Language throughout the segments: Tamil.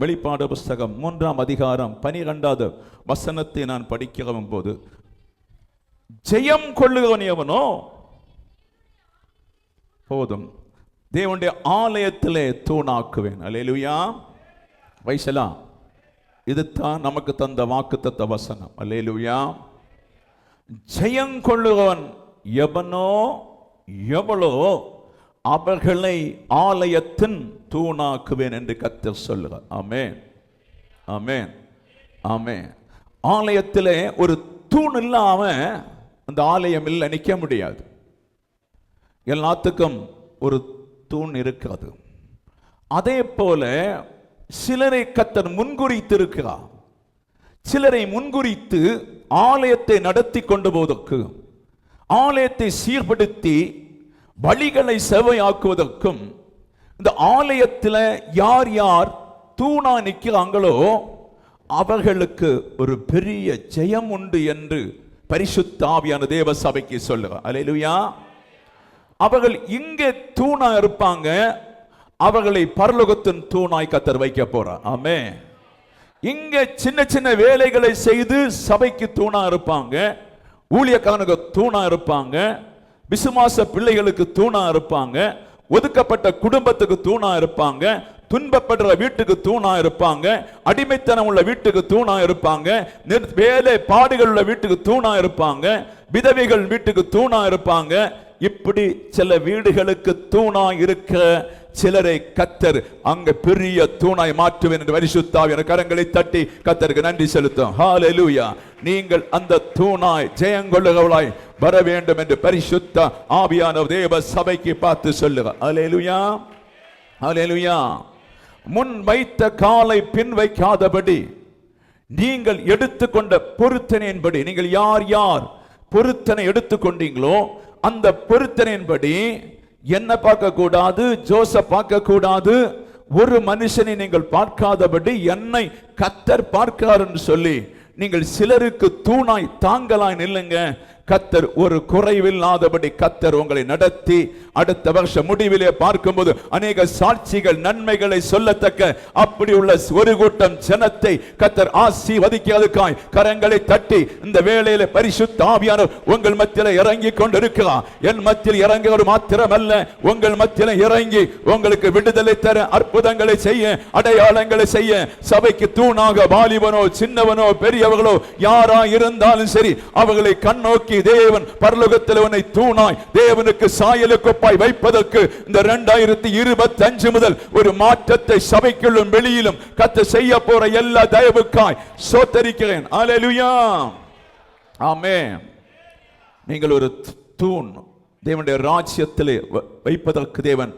வெளிப்பாடு புஸ்தகம் 3ஆம் அதிகாரம் 12வது வசனத்தை நான் படிக்கும் போது, ஜெயம் கொள்ளுகிறவன் எவனோ போதும் தேவனுடைய ஆலயத்திலே தூணாக்குவேன். அல்லேலூயா. வைசலா, இதுதான் நமக்கு தந்த வாக்குத்தத்த வசனம். அல்லேலூயா. ஜெயம் கொள்ளுகிறவன் எவனோ எவளோ அவர்களை ஆலயத்தின் தூணாக்குவேன் என்று கர்த்தர் சொல்லுகிறார். ஆமென், ஆமென், ஆமென். ஆலயத்திலே ஒரு தூண் இல்லாம அந்த ஆலயம் இல்லை, நிற்க முடியாது. எல்லாத்துக்கும் ஒரு தூண் இருக்காது. அதே போல சிலரை கர்த்தர் முன்குறித்திருக்கிறார். சிலரை முன்குறித்து ஆலயத்தை நடத்தி கொண்டு போவதற்கு, ஆலயத்தை சீர்படுத்தி வழிகளை செவ்வையாக்குவதற்கும், இந்த ஆலயத்தில் யார் யார் தூணா நிற்கிறாங்களோ அவர்களுக்கு ஒரு பெரிய ஜெயம் உண்டு என்று பரிசுத்த ஆவியான தேவ சபைக்கு சொல்லுகிறார். அல்லேலூயா. அவர்கள் இங்கே தூணா இருப்பாங்க, அவர்களை பரலோகத்தின் தூணாய் கர்த்தர் வைக்க போறார். ஆமென். இங்கே சின்ன சின்ன வேலைகளை செய்து சபைக்கு தூணா இருப்பாங்க, ஊழியக்காரனுக்கு தூணா இருப்பாங்க, விசுவாச பிள்ளைகளுக்கு தூணா இருப்பாங்க, ஒதுக்கப்பட்ட குடும்பத்துக்கு தூணா இருப்பாங்க, துன்பப்படுற வீட்டுக்கு தூணா இருப்பாங்க, அடிமைத்தனம் உள்ள வீட்டுக்கு தூணா இருப்பாங்க, வேலை பாடுகள் உள்ள வீட்டுக்கு தூணா இருப்பாங்க, விதவைகள் வீட்டுக்கு தூணா இருப்பாங்க. இப்படி சில வீடுகளுக்கு தூணா இருக்க சிலரை கர்த்தர் அங்க பெரிய தூணாய் மாற்றுவேன் என்று பரிசுத்த ஆவியான கரங்களை தட்டி கர்த்தருக்கு நன்றி செலுத்தும். ஹல்லேலூயா. நீங்கள் அந்த தூணாய் ஜெயங்கொள்ளுகிறவர்களாய் வர வேண்டும் என்று பரிசுத்த ஆவியான தேவ சபைக்கு பார்த்து சொல்லுங்க. ஹல்லேலூயா, ஹல்லேலூயா. முன் வைத்த காலை பின் வைக்காதபடி நீங்கள் எடுத்துக்கொண்ட பொருத்தனையின்படி, நீங்கள் யார் யார் பொருத்தனை எடுத்துக்கொண்டீங்களோ அந்த பொருத்தனையின்படி என்ன பார்க்க கூடாது, ஜோசப் பார்க்க கூடாது, ஒரு மனுஷனை நீங்கள் பார்க்காதபடி என்னை கர்த்தர் பார்க்கிறார் என்று சொல்லி நீங்கள் சிலருக்கு தூணாய் தாங்கலாய் நில்லுங்க. கர்த்தர் ஒரு குறைவில்லாதபடி கர்த்தர் உங்களை நடத்தி அடுத்த வருஷ முடிவிலே பார்க்கும்போது அநேக சாட்சிகள் நன்மைகளை சொல்லத்தக்க அப்படி உள்ள ஒரு கூட்டம் ஜனத்தை கர்த்தர் ஆசீர்வதிக்கிறதுக்காய் கரங்களை தட்டி இந்த வேளையில பரிசுத்த ஆவியானவர் உங்கள் மத்தியில இறங்கி கொண்டிருக்கிறார். என் மத்தியில் இறங்குவது மாத்திரமல்ல, உங்கள் மத்தியில இறங்கி உங்களுக்கு விடுதலை தர அற்புதங்களை செய்ய, அடையாளங்களை செய்ய, சபைக்கு தூணாக வாலிபனோ சின்னவனோ பெரியவர்களோ யாரா இருந்தாலும் சரி அவர்களை கண்ணோக்கி தேவன் பரலோகத்தில் உன்னை தூணாய் தேவனுக்கு சாயலுக்கொப்பாய் வைப்பதற்கு இந்த 2025 முதல் ஒரு மாற்றத்தை சபைக்குள்ளும் வெளியிலும் கர்த்தர் செய்ய போற எல்லா தயவுக்காய் ஸ்தோத்திரிக்கிறேன். அல்லேலூயா, ஆமென். நீங்கள் ஒரு தூண் தேவனுடைய ராஜ்யத்திலே வைப்பதற்கு தேவன்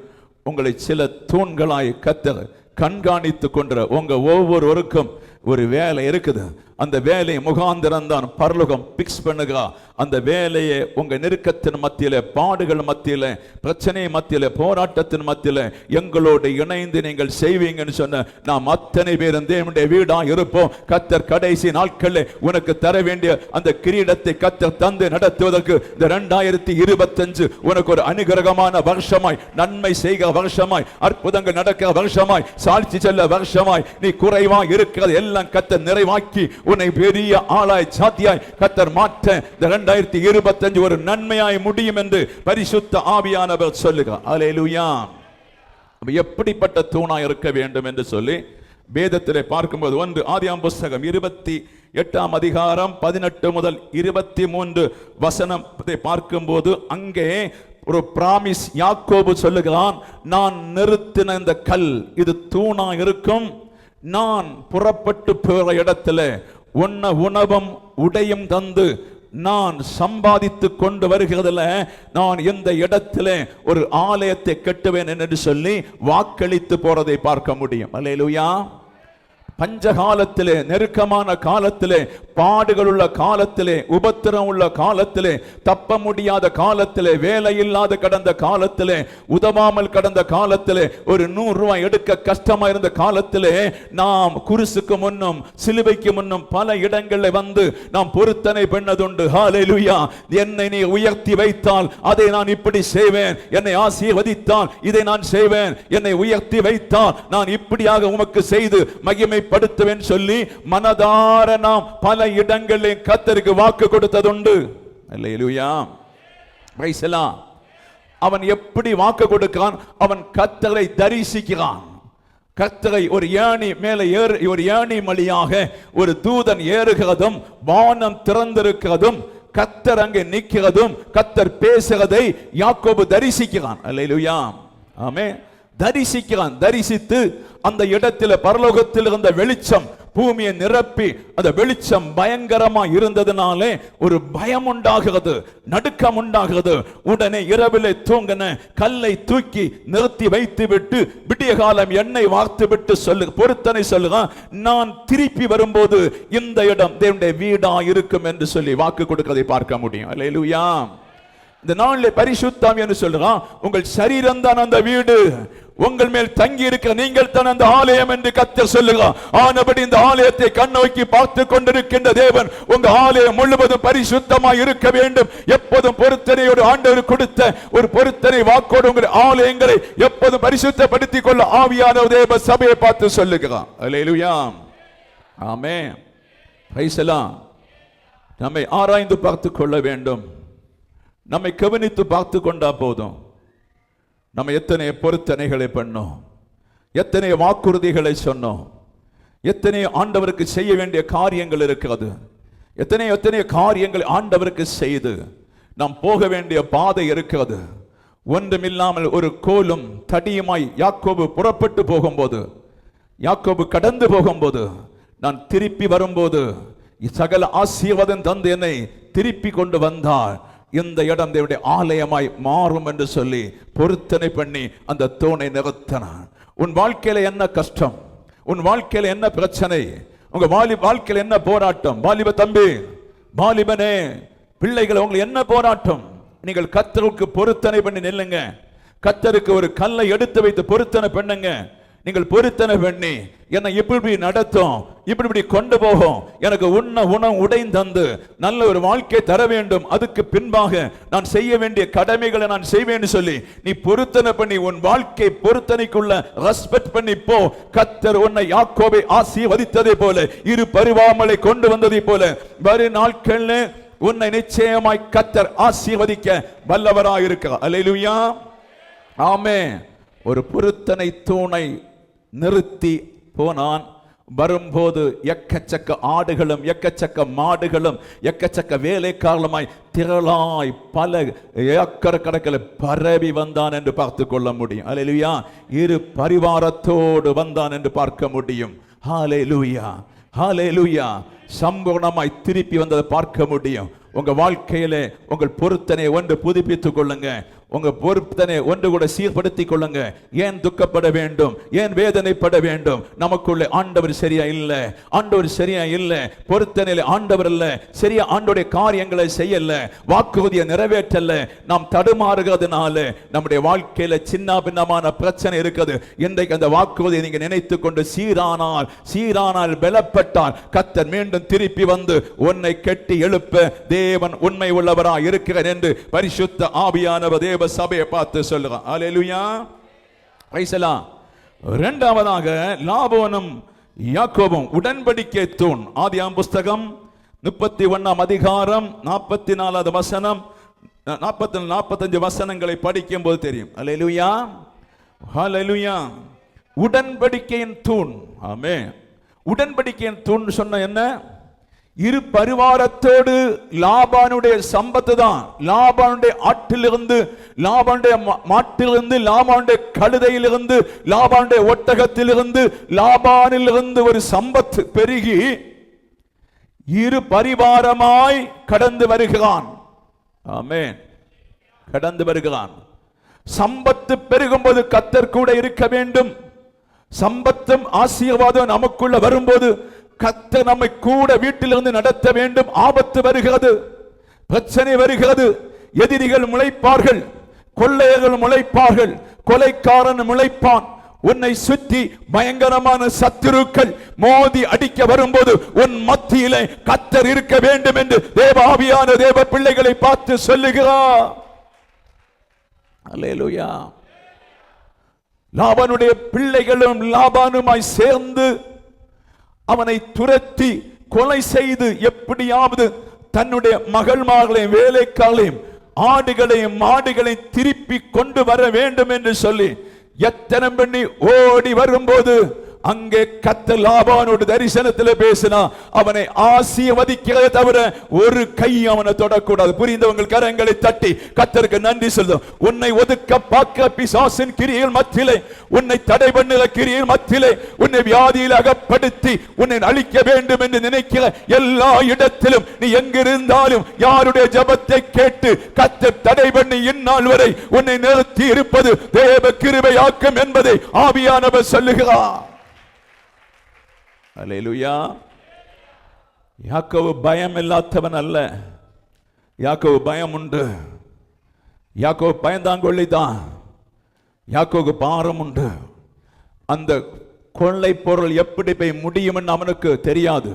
உங்களை சில தூண்களாய் கர்த்தர் கண்காணித்துக் கொண்ட உங்க ஒவ்வொருவருக்கும் ஒரு வேலை இருக்குது. அந்த வேலையை முகாந்திரம் தான் பரலோகம் பிக்ஸ் பண்ணுகா. அந்த வேலையை உங்க நெருக்கத்தின் மத்தியில, பாடுகள் மத்தியில, பிரச்சனை மத்தியில, போராட்டத்தின் மத்தியில எங்களோடு இணைந்து நீங்கள் செய்வீங்கன்னு சொன்ன நாம் அத்தனை பேரும் தேவனுடைய வீடா இருப்போம். கர்த்தர் கடைசி நாட்களில் உனக்கு தர வேண்டிய அந்த கிரீடத்தை கர்த்தர் தந்து நடத்துவதற்கு இந்த 2025 உனக்கு ஒரு அனுகிரகமான வருஷமாய், நன்மை செய்கிற வருஷமாய், அற்புதங்கள் நடக்கிற வருஷமாய், சாட்சி செல்ல வருஷமாய், நீ குறைவா இருக்கிறது எல்லாம் கர்த்தர் நிறைவாக்கி உன்னை பெரிய ஆளாய் சாத்தியாய் கர்த்தர் மாற்ற இந்த 2025 ஒரு நன்மையாய் முடியும் என்று பரிசுத்த ஆவியானவர் சொல்லுகிறார். அல்லேலூயா. எப்படிப்பட்ட தூணாய் இருக்க வேண்டும் என்று சொல்லி வேதத்திலே பார்க்கும்போது, ஒன்று ஆதியாகமம் புஸ்தகம் 28ஆம் அதிகாரம் 18 முதல் 23 வசனத்தை பார்க்கும்போது அங்கே ஒரு பிராமிஸ் யாக்கோபு சொல்லுகிறான், நான் நிறுத்தின இந்த கல் இது தூணா இருக்கும், நான் புறப்பட்டு போற இடத்துல உன்ன உணவும் உடையும் தந்து நான் சம்பாதித்து கொண்டு வருகிறதுல நான் இந்த இடத்துல ஒரு ஆலயத்தை கட்டுவேன் என்று சொல்லி வாக்களித்து போறதை பார்க்க முடியும். அல்லேலூயா. பஞ்ச காலத்திலே, நெருக்கமான காலத்திலே, பாடுகள் உள்ள காலத்திலே, உபத்திரம் உள்ள காலத்திலே, தப்ப முடியாத காலத்திலே, வேலை இல்லாத கடந்த காலத்திலே, உதவாமல் கடந்த காலத்திலே, ஒரு 100 ரூபாய் எடுக்க கஷ்டமா இருந்த காலத்திலே, நாம் குருசுக்கு முன்னும் சிலுவைக்கு முன்னும் பல இடங்களில் வந்து நாம் பொருத்தனை பண்ணதுண்டு. ஹல்லேலூயா. என்னை நீ உயர்த்தி வைத்தால் அதை நான் இப்படி செய்வேன், என்னை ஆசீர்வதித்தால் இதை நான் செய்வேன், என்னை உயர்த்தி வைத்தால் நான் இப்படியாக உமக்கு செய்து மகிமைப்படுத்துவேன் சொல்லி மனதார நாம் பல இடங்களில் கர்த்தருக்கு வாக்கு கொடுத்ததுண்டு. அல்லேலூயா. Praise the Lord. அவன் எப்படி வாக்கு கொடுக்கிறான்? அவன் கர்த்தரை தரிசிக்கிறான். கர்த்தரை ஒரு யானை மேலே ஒரு யானை மலையாக ஒரு தூதன் ஏறுகிறதும், வானம் திறந்திருக்கிறதும், கர்த்தர் அங்கே நிற்கிறதும், கர்த்தர் பேசுகிறதை யாக்கோபு தரிசிக்கிறான். அல்லேலூயா. ஆமென். தரிசிக்கிறான். தரிசித்து அந்த இடத்தில் பரலோகத்தில் இருந்த வெளிச்சம் பூமியை நிரப்பி அந்த வெளிச்சம் பயங்கரமா இருந்ததுனாலே ஒரு பயம் உண்டாகிறது, நடுக்கம் உண்டாகிறது. உடனே இரவிலே தூங்கின கல்லை தூக்கி நிறுத்தி வைத்து விட்டு விடிய காலம் எண்ணெய் வார்த்து விட்டு பொருத்தனை சொல்லுகிறான், நான் திருப்பி வரும்போது இந்த இடம் தேவனுடைய வீடா இருக்கும் என்று சொல்லி வாக்கு கொடுக்கிறதை பார்க்க முடியும். அல்லேலூயா. இந்த நாளிலே பரிசுத்த ஆவியானவர் சொல்றான், உங்கள் சரீரம் தான் அந்த வீடு, உங்கள் மேல் தங்கி இருக்க நீங்கள் தான் அந்த ஆலயம் என்று கர்த்தர் சொல்லுகிறார். ஆனபடி இந்த ஆலயத்தை கண்ணோக்கி பார்த்து கொண்டிருக்கின்ற தேவன் உங்க ஆலயம் முழுவதும் பரிசுத்தமாய் இருக்க வேண்டும். எப்போதும் பொருத்தனையோடு ஆண்டவர் கொடுத்த ஒரு பொருத்தனை வாக்கோடு உங்கள் ஆலயங்களை எப்போதும் பரிசுத்தப்படுத்திக் கொள்ள ஆவியான தேவ சபையை பார்த்து சொல்லுகிறார். அல்லேலூயா. ஆமென். Praise the Lord. நம்மை ஆராய்ந்து பார்த்து கொள்ள வேண்டும். நம்மை கவனித்து பார்த்து கொண்டா போதும். நம்ம எத்தனை பொருத்தனைகளை பண்ணோம், எத்தனை வாக்குறுதிகளை சொன்னோம், எத்தனை ஆண்டவருக்கு செய்ய வேண்டிய காரியங்கள் இருக்கிறது, எத்தனை காரியங்கள் ஆண்டவருக்கு செய்து நாம் போக வேண்டிய பாதை இருக்கிறது. ஒன்றுமில்லாமல் ஒரு கோலும் தடியுமாய் யாக்கோபு புறப்பட்டு போகும்போது, யாக்கோபு கடந்து போகும்போது, நான் திருப்பி வரும்போது சகல ஆசீர்வாதம் தந்து என்னை திருப்பி கொண்டு வந்தார், இந்த இடம் தேவனுடைய ஆலயமாய் மாறும் என்று சொல்லி பொருத்தனை பண்ணி அந்த தூணை நிறுத்தினான். உன் வாழ்க்கையில என்ன கஷ்டம், உன் வாழ்க்கையில என்ன பிரச்சனை, உங்க வாழ்க்கையில என்ன போராட்டம், வாலிப தம்பி, வாலிபனே, பிள்ளைகள், உங்களுக்கு என்ன போராட்டம், நீங்கள் கர்த்தருக்கு பொருத்தனை பண்ணி நில்லுங்க. கர்த்தருக்கு ஒரு கல்லை எடுத்து வைத்து பொருத்தனை பண்ணுங்க. நீங்கள் பொருத்தனை பண்ணி என்னை இப்படி நடத்தும், இப்படி கொண்டு போகும், எனக்கு உணவு உடை தந்து நல்ல ஒரு வாழ்க்கை தர வேண்டும், அதுக்கு பின்பாக நான் செய்ய வேண்டிய கடமைகளை நான் செய்வேன்னு சொல்லி நீ பொருத்தனை பண்ணி உன் வாழ்க்கை பொருத்தனைக்குள்ள ரெஸ்பெக்ட் பண்ணி போ. கர்த்தர் உன்னை யாக்கோபை ஆசீர்வதித்ததை போல, இரு பரிவாமலை கொண்டு வந்ததை போல வரும் நாட்கள்ல உன்னை நிச்சயமாய் கர்த்தர் ஆசீர்வதிக்க வல்லவராய் இருக்கிறார். அல்லேலூயா. ஆமென். ஒரு பொருத்தனை தூணை நிறுத்தி போனான். வரும்போது எக்கச்சக்க ஆடுகளும் எக்கச்சக்க மாடுகளும் எக்கச்சக்க வேலைக்காரலுமாய் திரளாய் பல ஏக்கர் கணக்கில் பரவி வந்தான் என்று பார்த்து கொள்ள முடியும். அல்லேலூயா. இரு பரிவாரத்தோடு வந்தான் என்று பார்க்க முடியும். ஹல்லேலூயா. ஹல்லேலூயா. சம்பூர்ணமாய் திருப்பி வந்ததை பார்க்க முடியும். உங்க வாழ்க்கையிலே உங்கள் பொருத்தனை ஒன்று புதுப்பித்துக் கொள்ளுங்க. உங்க பொருத்தனை ஒன்று கூட சீர்படுத்திக் கொள்ளுங்க. ஏன் துக்கப்பட வேண்டும், ஏன் வேதனைப்பட வேண்டும்? நமக்குள்ள ஆண்டவர் சரியா இல்ல, ஆண்டவர் சரியா இல்ல, பொருத்தனையில ஆண்டவர் இல்ல, சரியா ஆண்டோடைய காரியங்களை செய்யல, வாக்குறுதியை நிறைவேற்றல, நாம் தடுமாறுகிறதுனால நம்முடைய வாழ்க்கையில சின்ன பின்னமான பிரச்சனை இருக்குது. இன்றைக்கு அந்த வாக்குறுதியை நீங்க நினைத்து கொண்டு சீரானால் பலப்பட்டால் கர்த்தர் மீண்டும் திருப்பி வந்து உன்னை கட்டி எழுப்ப தேவன் உண்மை உள்ளவராய் இருக்கிறார் என்று பரிசுத்த ஆவியானவர் தேவ சபையை பார்த்து சொல்லுகிறார். அல்லேலூயா. Praise the Lord. இரண்டாவதாக லாபானும் யாக்கோபும் உடன்படிக்கை தூண். ஆதியாகமம் புஸ்தகம் 31ஆம் அதிகாரம் 44வது வசனம் 45 வசனங்களை படிக்கும் போது தெரியும். அல்லேலூயா. ஹல்லேலூயா. உடன்படிக்கையின் தூண். ஆமென். உடன்படிக்கையின் தூண் சொன்ன என்ன? இரு பரிவாரத்தோடு லாபானுடைய சம்பத்து தான், லாபானுடைய ஆட்டிலிருந்து, லாபானுடைய மாட்டிலிருந்து, லாபானுடைய கழுதையிலிருந்து, லாபானுடைய ஒட்டகத்திலிருந்து, லாபானிலிருந்து ஒரு சம்பத்து பெருகி இரு பரிவாரமாய் கடந்து வருகிறான். ஆமென். கடந்து வருகிறான். சம்பத்து பெருகும்போது கர்த்தர் கூட இருக்க வேண்டும். சம்பத்தும் ஆசீர்வாதம் நமக்குள்ள வரும்போது கர்த்தர் நம்மை கூட வீட்டிலிருந்து நடத்த வேண்டும். ஆபத்து வருகிறது, பிரச்சனை வருகிறது, எதிரிகள் முளைப்பார்கள், கொள்ளையர்கள் முளைப்பார்கள், கொலைக்காரன் முளைப்பான். உன்னை சுற்றி பயங்கரமான சத்துருக்கள் மோதி அடிக்க வரும்போது உன் மத்தியிலே கர்த்தர் இருக்க வேண்டும் என்று தேவ ஆவியான தேவ பிள்ளைகளை பார்த்து சொல்லுகிறார். அல்லேலூயா. லாபானுடைய பிள்ளைகளும் லாபானுமாய் சேர்ந்து அவனை துரத்தி கொலை செய்து எப்படியாவது தன்னுடைய மகள்மார்களையும் வேலைக்காலையும் ஆடுகளையும் மாடுகளையும் திருப்பி கொண்டு வர வேண்டும் என்று சொல்லி எத்தனை பண்ணி ஓடி வரும்போது அங்கே கர்த்தர் லாபானோடு தரிசனத்தில் பேசினா அவனை ஆசீர்வதிக்கிறத தவிர ஒரு கை அவனை தொடக்கூடாது. புரிந்தவங்க கரங்களை தட்டி கர்த்தருக்கு நன்றி சொல்லும். உன்னை ஒதுக்க பார்க்க பிசாசின் கிரியில் மத்தியிலே, உன்னை தடை பண்ணுகிற கிரியில் மத்தியிலே, உன்னை வியாதியில் அகப்படுத்தி உன்னை அழிக்க வேண்டும் என்று நினைக்கிற எல்லா இடத்திலும் நீ எங்கிருந்தாலும் யாருடைய ஜெபத்தை கேட்டு கர்த்தர் தடை பண்ணி இந்நாள் வரை உன்னை நிறுத்தி இருப்பது தேவ கிருபையாக்கும் என்பதை ஆவியானவர் சொல்லுகிறார். அல்லேலூயா. யாக்கோபு பயம் இல்லாதவன் அல்ல. யாக்கோபு பயம் உண்டு. யாக்கோபு பயந்தாங்கொள்ளிதான். யாக்கோபு பாரம் உண்டு. அந்த கொள்ளை பொருள் எப்படி போய் முடியும் அவனுக்கு தெரியாது.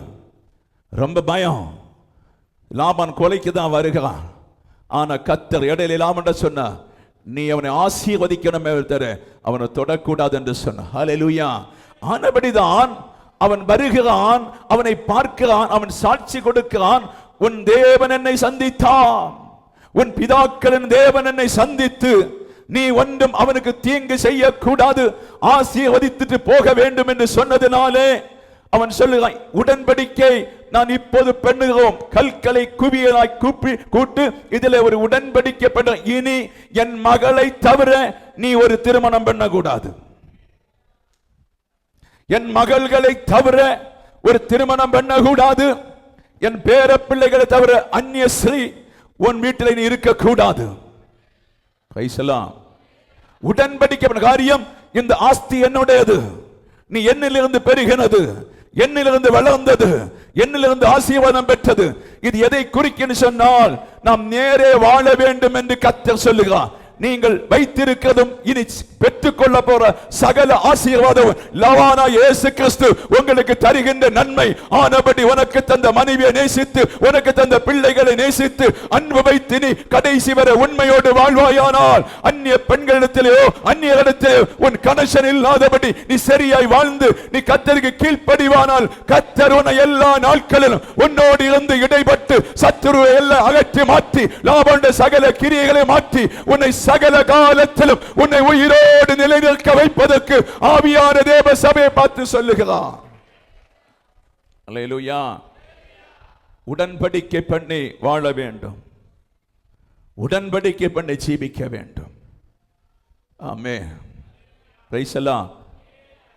ரொம்ப பயம். லாபான் கொலைக்கு தான் வருகிறான். ஆனா கர்த்தர் இடையில லாபான் சொன்னா நீ அவனை ஆசீர்வதிக்கணுமே தவிர அவனை தொடக்கூடாது என்று சொன்ன. அல்லேலூயா. ஆனபடிதான் அவன் வருகிறான், அவனை பார்க்கிறான், அவன் சாட்சி கொடுக்கிறான். உன் தேவன் என்னை சந்தித்தான், உன் பிதாக்களின் தேவன் என்னை சந்தித்து நீ ஒன்றும் அவனுக்கு தீங்கு செய்யக்கூடாது, ஆசீர்வதித்துட்டு போக வேண்டும் என்று சொன்னதினாலே அவன் சொல்லுகிறான், உடன்படிக்கை நான் இப்போது பண்ணுகிறோம், கற்களை குவியலாய் கூட்டு இதில் ஒரு உடன்படிக்கை பண்ண, இனி என் மகளை தவிர நீ ஒரு திருமணம் பண்ணக்கூடாது, என் மகள்களை தவிர ஒரு திருமணம் பண்ணக்கூடாது, என் பேர பிள்ளைகளை தவிர அந்நிய ஸ்ரீ உன் வீட்டில் நீ இருக்கக்கூடாது. உடன்படிக்கை காரியம். இந்த ஆஸ்தி என்னுடையது, நீ என்னிலிருந்து பெருகினது, என்னிலிருந்து வளர்ந்தது, என்னிலிருந்து ஆசீர்வாதம் பெற்றது. இது எதை குறிக்கும் சொன்னால் நாம் நேரே வாழ வேண்டும் என்று கர்த்தர் சொல்லுகிறார். நீங்கள் வைத்திருக்கிறதும் இனி பெற்றுக்கொள்ள போற சகல ஆசீர்வாதம் லவானா இயேசு கிறிஸ்து உங்களுக்கு தருகின்ற நன்மை. ஆனபடி உனக்கு தந்த மனைவியை நேசித்து, உனக்கு தந்த பிள்ளைகளை நேசித்து அன்பு வைத்து நீ கடைசி வரை உண்மையோடு வாழ்வாயானால், அந்நிய பெண்களிடத்திலேயோ அந்நியரிடத்திலேயோ உன் கனெக்ஷன் இல்லாதபடி நீ சரியாய் வாழ்ந்து நீ கர்த்தருக்கு கீழ்ப்படிவானால், கர்த்தர் உன்னை எல்லா நாட்களிலும் உன்னோடு இருந்து இடைப்பட்டு சத்துருவை எல்லாம் அகற்றி மாற்றி லாபானுடைய சகல கிரியைகளை மாற்றி உன்னை சகல காலத்திலும் உன்னை உயிரோடு நிலைநிற்க வைப்பதற்கு ஆவியான தேவ சபையை பார்த்து சொல்லுகிறார். அல்லேலூயா. உடன்படிக்கை பண்ணி வாழ வேண்டும், உடன்படிக்கை பண்ணி ஜீவிக்க வேண்டும். ஆமென். பிரைஸ் எல்லாம்.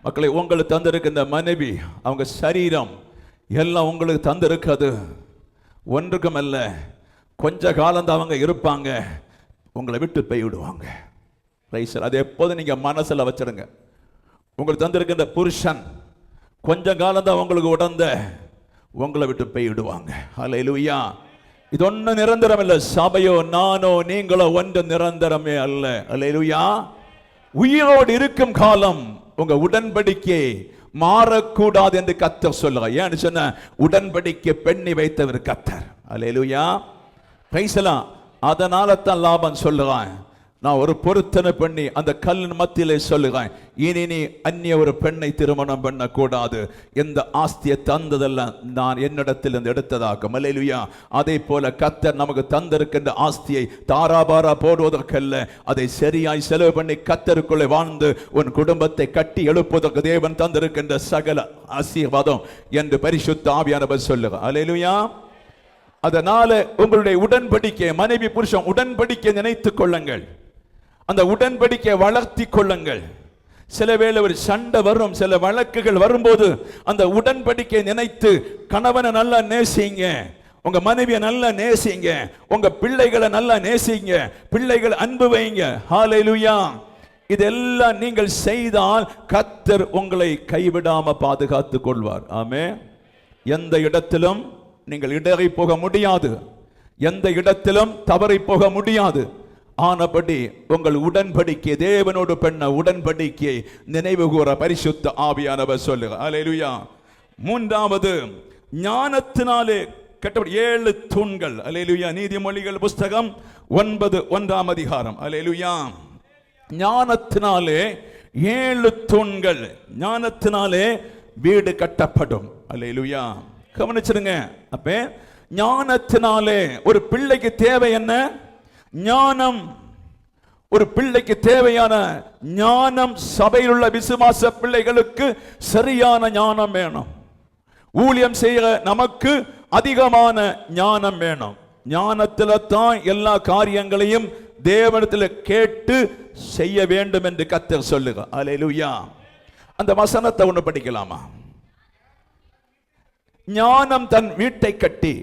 மக்களை, உங்களுக்கு தந்திருக்கின்ற மனைவி, அவங்க சரீரம் எல்லாம் உங்களுக்கு தந்திருக்கிறது. ஒன்றுக்கும் அல்ல, கொஞ்ச காலம் தான் அவங்க இருப்பாங்க, உங்களை விட்டு போய்விடுவாங்க. அதை எப்போதும் நீங்க மனசுல வச்சிருங்க. உங்களுக்கு தந்திருக்கின்ற புருஷன் கொஞ்ச காலம் தான் உங்களுக்கு உடந்த, உங்களை விட்டு போய்விடுவாங்க. அல்லேலூயா. இது ஒன்றும் நிரந்தரம் இல்லை. சபையோ நானோ நீங்களோ ஒன்று நிரந்தரமே அல்ல. அல்லேலூயா. உயிரோடு இருக்கும் காலம் உங்க உடன்படிக்கை மாறக்கூடாது என்று கர்த்தர் சொல்லுங்க. ஏன்னு சொன்ன உடன்படிக்கை பெண்ணி வைத்தவர் கர்த்தர். அல்லேலூயா. பிரைஸ் எல்லாம். அதனால தான் லாபான் சொல்லுறான், நான் ஒரு பொருத்தனை பண்ணி அந்த கல்லின் மத்தியிலே சொல்லுகிறேன், இனி நீ அந்நிய ஒரு பெண்ணை திருமணம் பண்ண கூடாது. இந்த ஆஸ்தியை தந்ததெல்லாம் நான் என்னிடத்தில் இருந்து எடுத்ததாகும். அல்லேலூயா. அதே போல கர்த்தர் நமக்கு தந்திருக்கின்ற ஆஸ்தியை தாராபாரா போடுவதற்கல்ல, அதை சரியாய் செலவு பண்ணி கர்த்தருக்குள்ளே வாழ்ந்து உன் குடும்பத்தை கட்டி எழுப்புவதற்கு தேவன் தந்திருக்கின்ற சகல ஆசீர்வாதம் என்று பரிசுத்த ஆவியானவர் சொல்லுகிறார். அல்லேலூயா. அதனால உங்களுடைய உடன்படிக்கை, மனைவி புருஷன் உடன்படிக்கை நினைத்துக் கொள்ளுங்கள், அந்த உடன்படிக்கை வளர்த்தி கொள்ளுங்கள். சில வேளை ஒரு சண்டை வரும், சில வழக்குகள் வரும்போது அந்த உடன்படிக்கை நினைத்து கணவனை நல்லா நேசிங்க, உங்க மனைவியை நல்லா நேசிங்க, உங்க பிள்ளைகளை நல்லா நேசிங்க, பிள்ளைகள் அன்பு வைங்க. ஹல்லேலூயா. இதெல்லாம் நீங்கள் செய்தால் கர்த்தர் உங்களை கைவிடாம பாதுகாத்துக் கொள்வார். ஆமென். எந்த இடத்திலும் நீங்கள் இடறி போக முடியாது, எந்த இடத்திலும் தவறி போக முடியாது. ஆனபடி உங்கள் உடன்படிக்கை, தேவனோடு பண்ண உடன்படிக்கையை நினைவு கூற பரிசுத்த ஆவியானவர் சொல்லுங்க. அல்லேலூயா. மூன்றாவது, ஞானத்தினாலே கட்டப்பட்ட 7 தூண்கள். அல்லேலூயா. நீதிமொழிகள் புஸ்தகம் 9:1 அதிகாரம். அல்லேலூயா. ஞானத்தினாலே 7 தூண்கள். ஞானத்தினாலே வீடு கட்டப்படும். அல்லேலூயா. கவனிச்சிடுங்க. அப்ப ஞானத்தினாலே ஒரு பிள்ளைக்கு தேவை என்ன? ஞானம். ஒரு பிள்ளைக்கு தேவையான ஞானம். சபையில் உள்ள விசுவாச பிள்ளைகளுக்கு சரியான ஞானம் வேணும். ஊழியம் செய்ய நமக்கு அதிகமான ஞானம் வேணும். ஞானத்தில் தான் எல்லா காரியங்களையும் தேவனிடத்தில் கேட்டு செய்ய வேண்டும் என்று கர்த்தர் சொல்லுங்க. அல்லேலூயா. அந்த வசனத்தை ஒன்று படிக்கலாமா? ஞானம் தன் வீட்டை கட்டி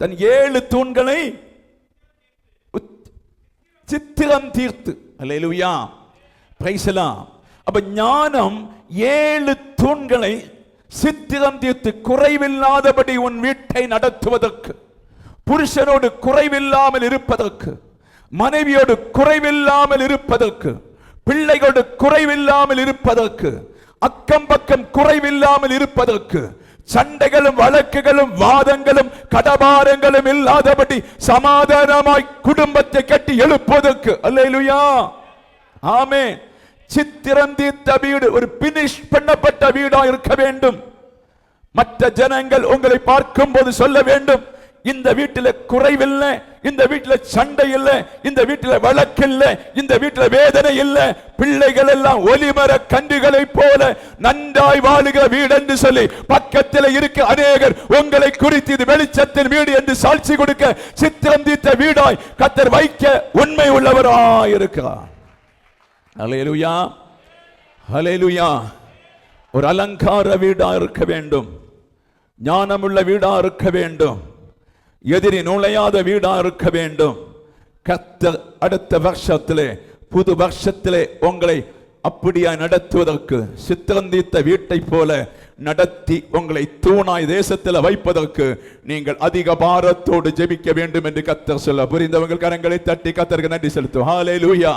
தன் 7 தூண்களை சித்திரம் தீர்த்து. அல்லேலூயா. Praise the Lord. அப்ப ஞானம் 7 தூண்களை சித்திரம் தீர்த்து குறைவில்லாதபடி உன் வீட்டை நடத்துவதற்கு, புருஷனோடு குறைவில்லாமல் இருப்பதற்கு, மனைவியோடு குறைவில்லாமல் இருப்பதற்கு, பிள்ளைகளோடு குறைவில்லாமல் இருப்பதற்கு, அக்கம் பக்கம் குறைவில்லாமல் இருப்பதற்கு, சண்டைகளும் வழக்குகளும் வாதங்களும் கடபாரங்களும் இல்லாதபடி சமாதானமாய் குடும்பத்தை கட்டி எழுப்புவதற்கு. அல்லேலூயா. ஆமென். சித்திரம் தீர்த்த வீடு, ஒரு பினிஷ் பண்ணப்பட்ட வீடா இருக்க வேண்டும். மற்ற ஜனங்கள் உங்களை பார்க்கும் போது சொல்ல வேண்டும், இந்த வீட்டில் குறைவில்லை, இந்த வீட்டில் சண்டை இல்லை, இந்த வீட்டில் வழக்கு இல்லை, இந்த வீட்டில் வேதனை இல்லை, பிள்ளைகள் எல்லாம் ஒலிமர கன்றுகளை போல நன்றாய் வாழுகிற வீடு என்று சொல்லி பக்கத்தில் இருக்க அநேகர் உங்களை குறித்து இது வெளிச்சத்தின் வீடு என்று சாட்சி கொடுக்க சித்திரம் தீர்த்த வீடாய் கர்த்தர் வைக்க உண்மை உள்ளவராய் இருக்கிறார். அல்லேலூயா. அல்லேலூயா. ஒரு அலங்கார வீடா இருக்க வேண்டும், ஞானமுள்ள வீடா இருக்க வேண்டும், எதிரி நுழையாத வீடா இருக்க வேண்டும். கர்த்தர் அடுத்த வருஷத்திலே, புது வருஷத்திலே உங்களை அப்படியா நடத்துவதற்கு, சித்திரந்தீர்த்த வீட்டை போல நடத்தி உங்களை தூணாய் தேசத்தில் வைப்பதற்கு நீங்கள் அதிக பாரத்தோடு ஜெபிக்க வேண்டும் என்று கர்த்தர் சொல்ல. புரிந்தவங்க கரங்களை தட்டி கர்த்தருக்கு நன்றி செலுத்தும். ஹல்லேலூயா.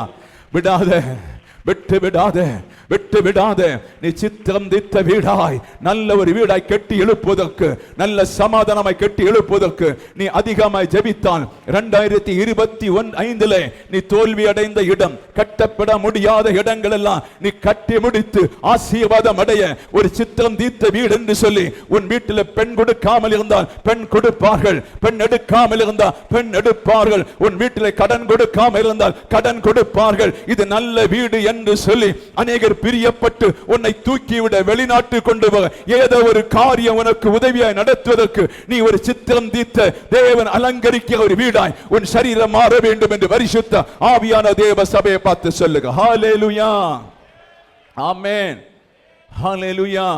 விடாத, விட்டு விடாத, விட்டு விடாத. நீ சித்திரம் தீர்த்த வீடாய் நல்ல ஒரு வீடாய் கட்டி எழுப்புவதற்கு, நல்ல சமாதானமாய் கட்டி எழுப்புவதற்கு நீ அதிகமாய் ஜெபித்தால் 2025 நீ தோல்வி அடைந்த இடம், கட்டப்பட முடியாத இடங்கள் எல்லாம் நீ கட்டி முடித்து ஆசீர்வாதம் அடைய ஒரு சித்திரம் தீர்த்த வீடு என்று சொல்லி உன் வீட்டில் பெண் கொடுக்காமல் இருந்தால் பெண் கொடுப்பார்கள், பெண் எடுக்காமல் இருந்தால் பெண் எடுப்பார்கள், உன் வீட்டில் கடன் கொடுக்காமல் இருந்தால் கடன் கொடுப்பார்கள். இது நல்ல வீடு என்று சொல்லி அநேகர் பிரியப்பட்டு உன்னை தூக்கிவிட வெளிநாட்டு கொண்டு போக ஏதோ ஒரு காரியம் உனக்கு உதவியாய் நடத்துவதற்கு நீ ஒரு சித்திரம் தீர்த்த தேவன் அலங்கரிக்க ஒரு வீடாய் உன் சரீரம் மாற வேண்டும் என்று பரிசுத்த ஆவியான தேவ சபையை பார்த்து சொல்லுங்க. ஹல்லேலூயா. ஆமென். ஹல்லேலூயா.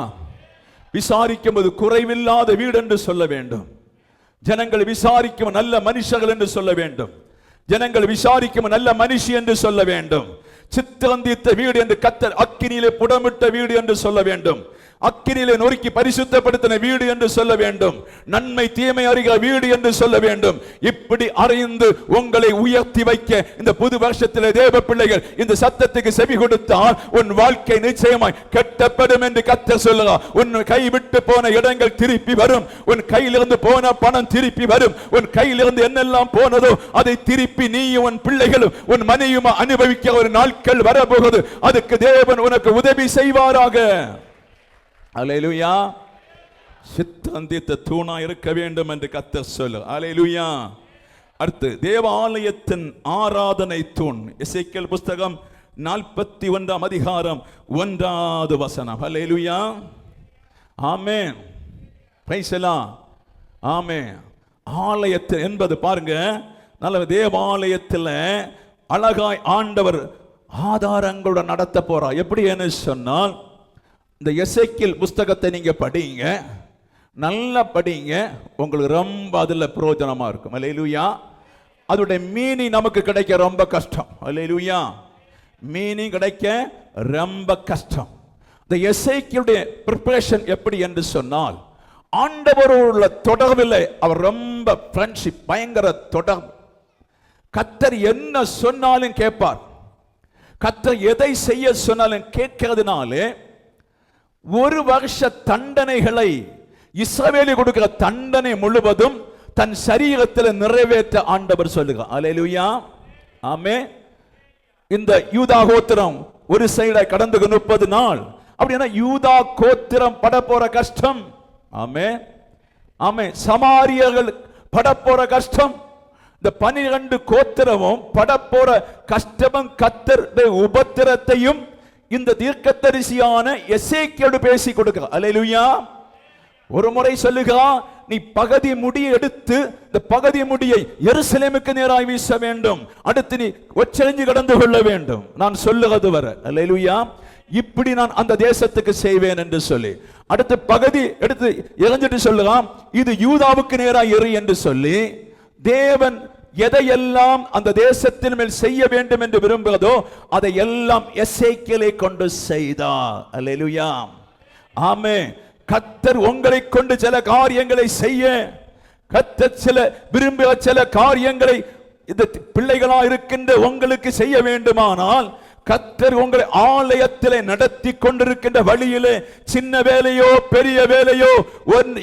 விசாரிக்கும் போது குறைவில்லாத வீடு என்று சொல்ல வேண்டும். ஜனங்கள் விசாரிக்கும் நல்ல மனுஷர்கள் என்று சொல்ல வேண்டும். ஜனங்கள் விசாரிக்கும் நல்ல மனுஷி என்று சொல்ல வேண்டும். சித்திரம் தீர்த்த வீடு என்று கர்த்தர் அக்கினியிலே புடமிட்ட வீடு என்று சொல்ல வேண்டும். அக்கினியிலே நொறுக்கி பரிசுத்தப்படுத்தின வீடு என்று சொல்ல வேண்டும். நன்மை தீமை அறிகிற வீடு என்று சொல்ல வேண்டும். இப்படி அறிந்து உங்களை உயர்த்தி வைக்க இந்த புது வருஷத்திலே தேவ பிள்ளைகள் இந்த சத்தத்துக்கு செவி கொடுத்தால் உன் வாழ்க்கை நிச்சயமாய் கட்டப்படும் என்று கர்த்தர் சொல்லுகிறார். உன் கைவிட்டு போன இடங்கள் திருப்பி வரும். உன் கையிலிருந்து போன பணம் திருப்பி வரும். உன் கையிலிருந்து என்னெல்லாம் போனதோ அதை திருப்பி நீயும் உன் பிள்ளைகளும் உன் மனைவியும் அனுபவிக்க ஒரு நாட்கள் வரப்போகுது. அதுக்கு தேவன் உனக்கு உதவி செய்வாராக. அல்லேலூயா. சித்திரம் தீர்த்த தூணா இருக்க வேண்டும் என்று கர்த்தர் சொல்லு. அல்லேலூயா. அடுத்து தேவாலயத்தின் ஆராதனை தூண். எசேக்கியேல் புஸ்தகம் 41 அதிகாரம் 1வது வசனம். அல்லேலூயா. ஆமென். Praise the Lord. ஆமென். ஆலயத்தில் என்பது பாருங்க, நல்ல தேவாலயத்தில் அழகாய் ஆண்டவர் ஆதாரங்களுடன் நடத்த போறார். எப்படி என்று சொன்னால், இந்த எசேக்கியேல் புஸ்தகத்தை நீங்க படிங்க, நல்லா படிங்க, உங்களுக்கு ரொம்ப அதில் பிரயோஜனமா இருக்கும். அல்லேலூயா. அதோட மீனிங் நமக்கு கிடைக்க ரொம்ப கஷ்டம். அல்லேலூயா. மீனிங் கிடைக்க ரொம்ப கஷ்டம். இந்த எசேக்கியேலுடைய பிரிப்பரேஷன் எப்படி என்று சொன்னால், ஆண்டவரோட தொடர்பில் அவர் ரொம்ப ஃப்ரெண்ட்ஷிப், பயங்கர தொடர்பு. கர்த்தர் என்ன சொன்னாலும் கேட்பார். கர்த்தர் எதை செய்ய சொன்னாலும் கேட்கிறதுனாலே ஒரு வருஷ தண்டனைகளை, இஸ்ரவேலுக்கு கொடுக்கிற தண்டனை முழுவதும் தன் சரீரத்தில் நிறைவேற்ற ஆண்டவர் சொல்லுகிறார். அல்லேலூயா. ஆமென். இந்த யூதா கோத்திரம் ஒரு சைடை கடந்து 30 நாள். அப்படின்னா யூதா கோத்திரம் பட போற கஷ்டம். ஆமென். ஆமென். சமாரியர்கள் பட போற கஷ்டம். இந்த 12 கோத்திரமும் பட போற கஷ்டமும் கர்த்தருடைய உபத்திரத்தையும் இந்த தீர்க்கதரிசியான எசேக்கியேலு பேசி கொடுக்கிறார். அல்லேலூயா. ஒரு முறை சொல்லுகிறான், நீ பகுதி முடியை எடுத்து இந்த பகுதி முடியை எருசலேமுக்கு நேராய் வீச வேண்டும். அடுத்து நீ ஒச்சரிஞ்சு கடந்து கொள்ள வேண்டும். நான் சொல்லுகிறது வர. அல்லேலூயா. இப்படி நான் அந்த தேசத்துக்கு செய்வேன் என்று சொல்லி அடுத்து பகுதி எடுத்து எறிஞ்சிட்டு சொல்லுகிறான், இது யூதாவுக்கு நேராய் எறி என்று சொல்லி தேவன் எதையெல்லாம் அந்த தேசத்தின் மேல் செய்ய வேண்டும் என்று விரும்புகிறதோ அதை எல்லாம் எசேக்கியேலை கொண்டு செய்தார். அல்லேலூயா. ஆமென். கர்த்தர் உங்களை கொண்டு சில காரியங்களை செய்ய, கர்த்தர் சில விரும்பிய சில காரியங்களை இந்த பிள்ளைகளா இருக்கின்ற உங்களுக்கு செய்ய வேண்டுமானால், கர்த்தர் உங்களை ஆலயத்திலே நடத்தி கொண்டிருக்கின்ற வழியிலே சின்ன வேலையோ பெரிய வேலையோ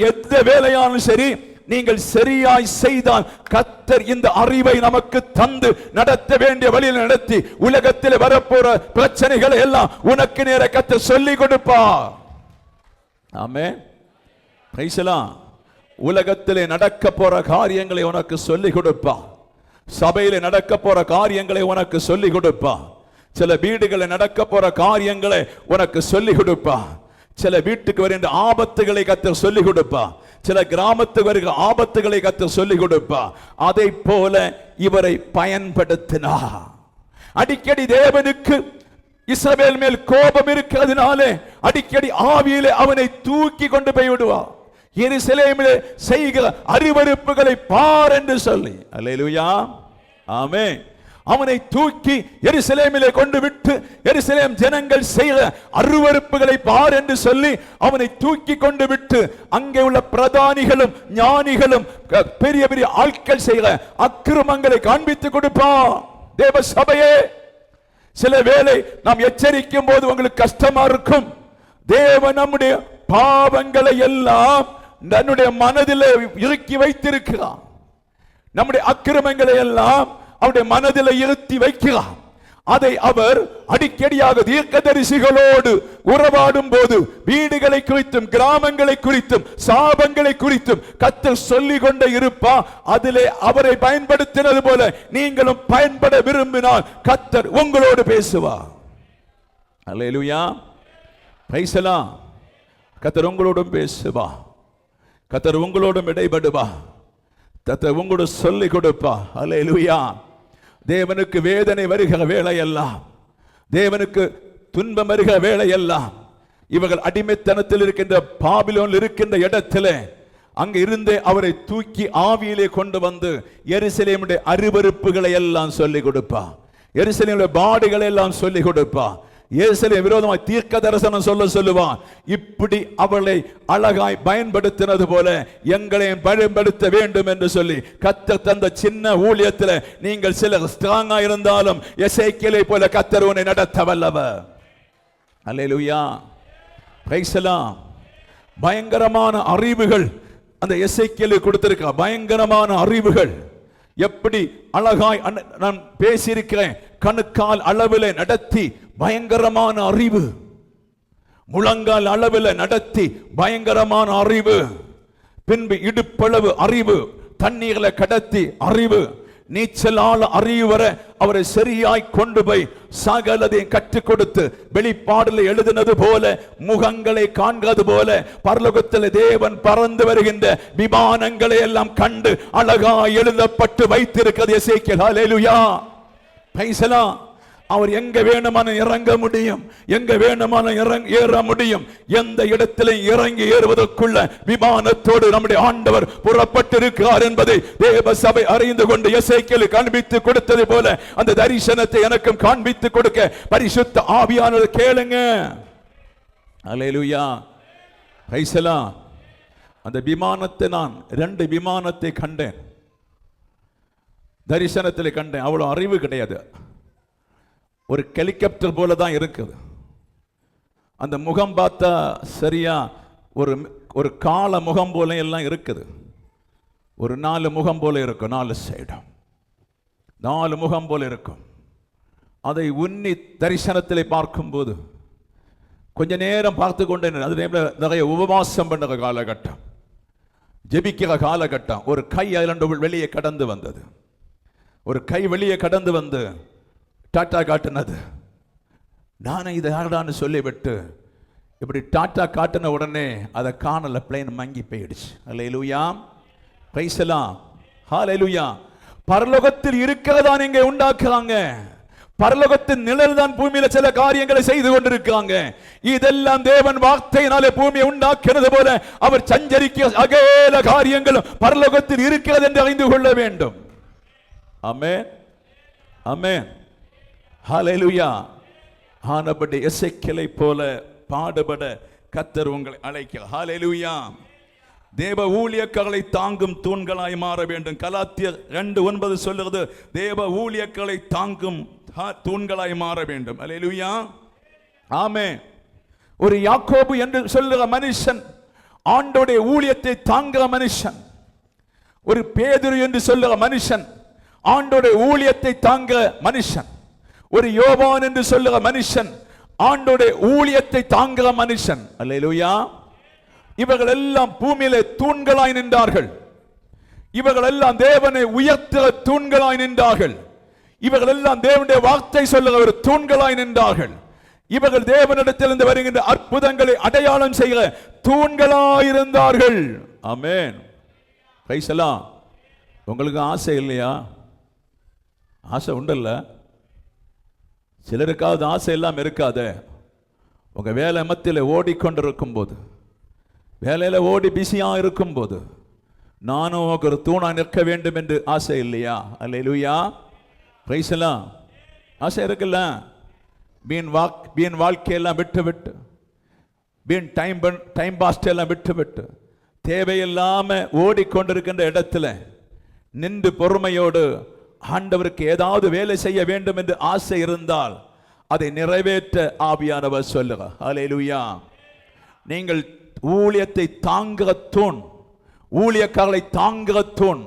எந்த வேலையாலும் சரி, நீங்கள் சரியாய் செய்தால் கர்த்தர் இந்த அறிவை நமக்கு தந்து நடத்த வேண்டிய வழியில் நடத்தி உலகத்தில் வரப்போற பிரச்சனைகளை எல்லாம் உனக்கு நேர கர்த்தர் சொல்லிக் கொடுப்பார். ஆமென். Praise the Lord. உலகத்திலே நடக்க போற காரியங்களை உனக்கு சொல்லிக் கொடுப்பார். சபையிலே நடக்க போற காரியங்களை உனக்கு சொல்லிக் கொடுப்பார். சில வீடுகளில் நடக்க போற காரியங்களை உனக்கு சொல்லிக் கொடுப்பார். சில வீட்டுக்கு வருகின்ற ஆபத்துகளை கர்த்தர் சொல்லிக் கொடுப்பார். சில கிராமத்துக்கு வருகிற ஆபத்துகளை கர்த்தர் சொல்லிக் கொடுப்பார். அதை போல இவரை பயன்படுத்தினார். அடிக்கடி தேவனுக்கு இஸ்ரவேல் மேல் கோபம் இருக்கிறதுனாலே அடிக்கடி ஆவியிலே அவனை தூக்கி கொண்டு போய் விடுவார். எருசலேமிலே செய்கிற அருவருப்புகளை பார் என்று சொல்லி. அல்லேலூயா. ஆமென். அவனை தூக்கி எருசலேமிலே கொண்டு விட்டு எருசலேம் ஜனங்கள் செய்கிற அருவருப்புகளை பார் என்று சொல்லி அவனை தூக்கி கொண்டு விட்டு அங்கே உள்ள பிரதானிகளும் ஞானிகளும் பெரிய பெரிய ஆட்கள் செய்கிற அக்கிரமங்களை காண்பித்து கொடுப்பான். தேவ சபையே, சில வேளை நாம் எச்சரிக்கும் போது உங்களுக்கு கஷ்டமா இருக்கும். தேவன் நம்முடைய பாவங்களை எல்லாம் தன்னுடைய மனதில் இறுக்கி வைத்திருக்கிறார். நம்முடைய அக்கிரமங்களை எல்லாம் அவருடைய மனதில் இருத்தி வைக்கிறார். அதை அவர் அடிக்கடியாக தீர்க்கதரிசிகளோடு உறவாடும் போது வீடுகளை குறித்தும் கிராமங்களை குறித்தும் சாபங்களை குறித்தும் கர்த்தர் சொல்லிக் கொண்டே இருப்பார். அதிலே அவரை பயன்படுத்தினது போல நீங்களும் பயன்பட விரும்பினால் கர்த்தர் உங்களோடு பேசுவார். அல்லேலூயா. Praise the Lord. கர்த்தர் உங்களோடும் பேசுவார். கர்த்தர் உங்களோடும் இடைபடுவார். கர்த்தர் உங்களோடு சொல்லிக் கொடுப்பார். அல்லேலூயா. தேவனுக்கு வேதனை வருகிற வேளையெல்லாம், தேவனுக்கு துன்பம் வருகிற வேளையெல்லாம், இவர்கள் அடிமைத்தனத்தில் இருக்கின்ற பாபிலோனில் இருக்கின்ற இடத்திலே அங்கு இருந்தே அவரை தூக்கி ஆவியிலே கொண்டு வந்து எருசலேமுடைய அருவருப்புகளை எல்லாம் சொல்லிக் கொடுப்பா. எருசலேமுடைய பாடுகளை எல்லாம் சொல்லிக் கொடுப்பா. எருசலேம் விரோதமாய் தீர்க்க தரிசனம் சொல்லுவான். இப்படி அவளை அழகாய் பயன்படுத்தினது போல எங்களையும் பயன்படுத்த வேண்டும் என்று சொல்லி கர்த்தர் தந்த சின்ன ஊழியத்தில் நீங்கள் சிலர் ஸ்ட்ராங்கா இருந்தாலும் எசேக்கியேலை போல கர்த்தர் உன்னை நடத்த வல்லவர். அல்லேலூயா. Praise the Lord. பயங்கரமான அறிவுகள் அந்த எசேக்கியேலுக்கு கொடுத்திருக்க, பயங்கரமான அறிவுகள். எப்படி அழகாய் நான் பேசியிருக்கிறேன். கணுக்கால் அளவில் நடத்தி பயங்கரமான அறிவு, முழங்கால் அளவில் நடத்தி பயங்கரமான அறிவு, பின்பு இடுப்பளவு அறிவு, தண்ணீர்ல கடத்தி அறிவு, நீச்சலால அறிவு வர அவரை சரியாய் கொண்டு போய் சகலதையும் கற்றுக் கொடுத்து வெளிப்பாடுல எழுதினது போல முகங்களை காண்கிறது போல பரலோகத்தில் தேவன் பறந்து வருகின்ற விமானங்களை எல்லாம் கண்டு அழகாய் எழுதப்பட்டு வைத்திருக்கிறது எசேக்கியேல். ஹல்லேலூயா. Praise the Lord. அவர் எங்க வேணுமான இறங்க முடியும், எங்க வேணுமான ஏற முடியும். எந்த இடத்திலே இறங்கி ஏறுவதற்குள்ள விமானத்தோடு நம்முடைய ஆண்டவர் புறப்பட்டிருக்கிறார் என்பதை தேவ சபை அறிந்து கொண்டு எசேக்கியேல் காண்பித்து கொடுத்தது போல அந்த தரிசனத்தை எனக்கும் காண்பித்து கொடுக்க பரிசுத்த ஆவியானவர் கேளுங்க. அல்லேலூயா, பிரைஸ் தி லார்ட். அந்த விமானத்தை நான் 2 விமானத்தை கண்டேன், தரிசனத்தில் கண்டேன். அவ்வளவு அறிவு கிடையாது, ஒரு ஹெலிகாப்டர் போல தான் இருக்குது. அந்த முகம் பார்த்தா சரியா ஒரு கால முகம் போல எல்லாம் இருக்குது. ஒரு 4 முகம் போல இருக்கும், 4 சைடும் 4 முகம் போல இருக்கும். அதை உன்னி தரிசனத்தில் பார்க்கும்போது கொஞ்ச நேரம் பார்த்து கொண்டேன். அது நிறைய உபவாசம் பண்ணுற காலகட்டம், ஜெபிக்கிற காலகட்டம். ஒரு கை அதில் வெளியே கடந்து வந்தது, ஒரு கை வெளியே கடந்து வந்து டாட்டா காட்டினது. நானே இதை யாருடான்னு சொல்லிவிட்டு இப்படி டாட்டா காட்டின உடனே அதை காணல, பிளேன் மங்கி போயிடுச்சு. அல்லேலூயா, பிரைஸ் தி லார்ட், ஹல்லேலூயா. பரலோகத்தில் இருக்கிறதா நீங்க உண்டாக்குறாங்க, பரலோகத்தின் நிழல் தான் பூமியில சில காரியங்களை செய்து கொண்டிருக்காங்க. இதெல்லாம் தேவன் வார்த்தையினாலே பூமியை உண்டாக்குறது போல அவர் சஞ்சரிக்க அகேல காரியங்களும் பரலோகத்தில் இருக்கிறது என்று அறிந்து கொள்ள வேண்டும். ஆமென், ஆமென், ஹல்லேலூயா. ஆனபடி எசேக்கியேலை போல பாடுபட கர்த்தர் உங்களை அழைக்கிறார். ஹல்லேலூயா. தேவ ஊழியக்காரர்களை தாங்கும் தூண்களாய் மாற வேண்டும். கலாத்தியர் 2:9 சொல்லுகிறது, தேவ ஊழியக்காரர்களை தாங்கும் தூண்களாய் மாற வேண்டும். அல்லேலூயா, ஆமென். ஒரு யாக்கோபு என்று சொல்லுகிற மனுஷன் ஆண்டவருடைய ஊழியத்தை தாங்குகிற மனுஷன். ஒரு பேதுரு என்று சொல்லுகிற மனுஷன் ஆண்டவருடைய ஊழியத்தை தாங்குகிற மனுஷன். ஒரு யோவான் என்று சொல்லுகிற மனுஷன் ஆண்டவருடைய ஊழியத்தை தாங்குகிற மனுஷன். அல்லேலூயா. இவர்கள் எல்லாம் பூமியிலே தூண்களாய் நின்றார்கள். இவர்கள் எல்லாம் தேவனை உயர்த்துகிற தூண்களாய் நின்றார்கள். இவர்கள் எல்லாம் தேவனுடைய வார்த்தை சொல்லுகிற ஒரு தூண்களாய் நின்றார்கள். இவர்கள் தேவனிடத்திலிருந்து வருகின்ற அற்புதங்களை அடையாளம் செய்கிற தூண்களாயிருந்தார்கள். ஆமென், பிரைஸ் தி லார்ட். உங்களுக்கு ஆசை இல்லையா? ஆசை உண்டல்ல? சிலருக்காவது ஆசை எல்லாம் இருக்காது. உங்க வேலை மத்தியில் ஓடிக்கொண்டிருக்கும் போது, வேலையில ஓடி பிஸியா இருக்கும் போது, நானும் ஒரு தூணா நிற்க வேண்டும் என்று ஆசை இல்லையா? அல்லேலூயா, பிரைஸ் தி லார்ட். ஆசை இருக்குல்ல? வீண் வாழ்க்கையெல்லாம் விட்டு விட்டு, வீண் டைம் பாஸ்ட் எல்லாம் விட்டு விட்டு, தேவையில்லாம ஓடிக்கொண்டிருக்கின்ற இடத்துல நின்று பொறுமையோடு ஆண்டவருக்கு ஏதாவது வேலை செய்ய வேண்டும் என்று ஆசை இருந்தால் அதை நிறைவேற்ற ஆவியானவர் சொல்லுகிறார். அல்லேலூயா. நீங்கள் ஊழியத்தை தாங்குகிற தூண், ஊழியக்காரர்களை தாங்குகிற தூண்,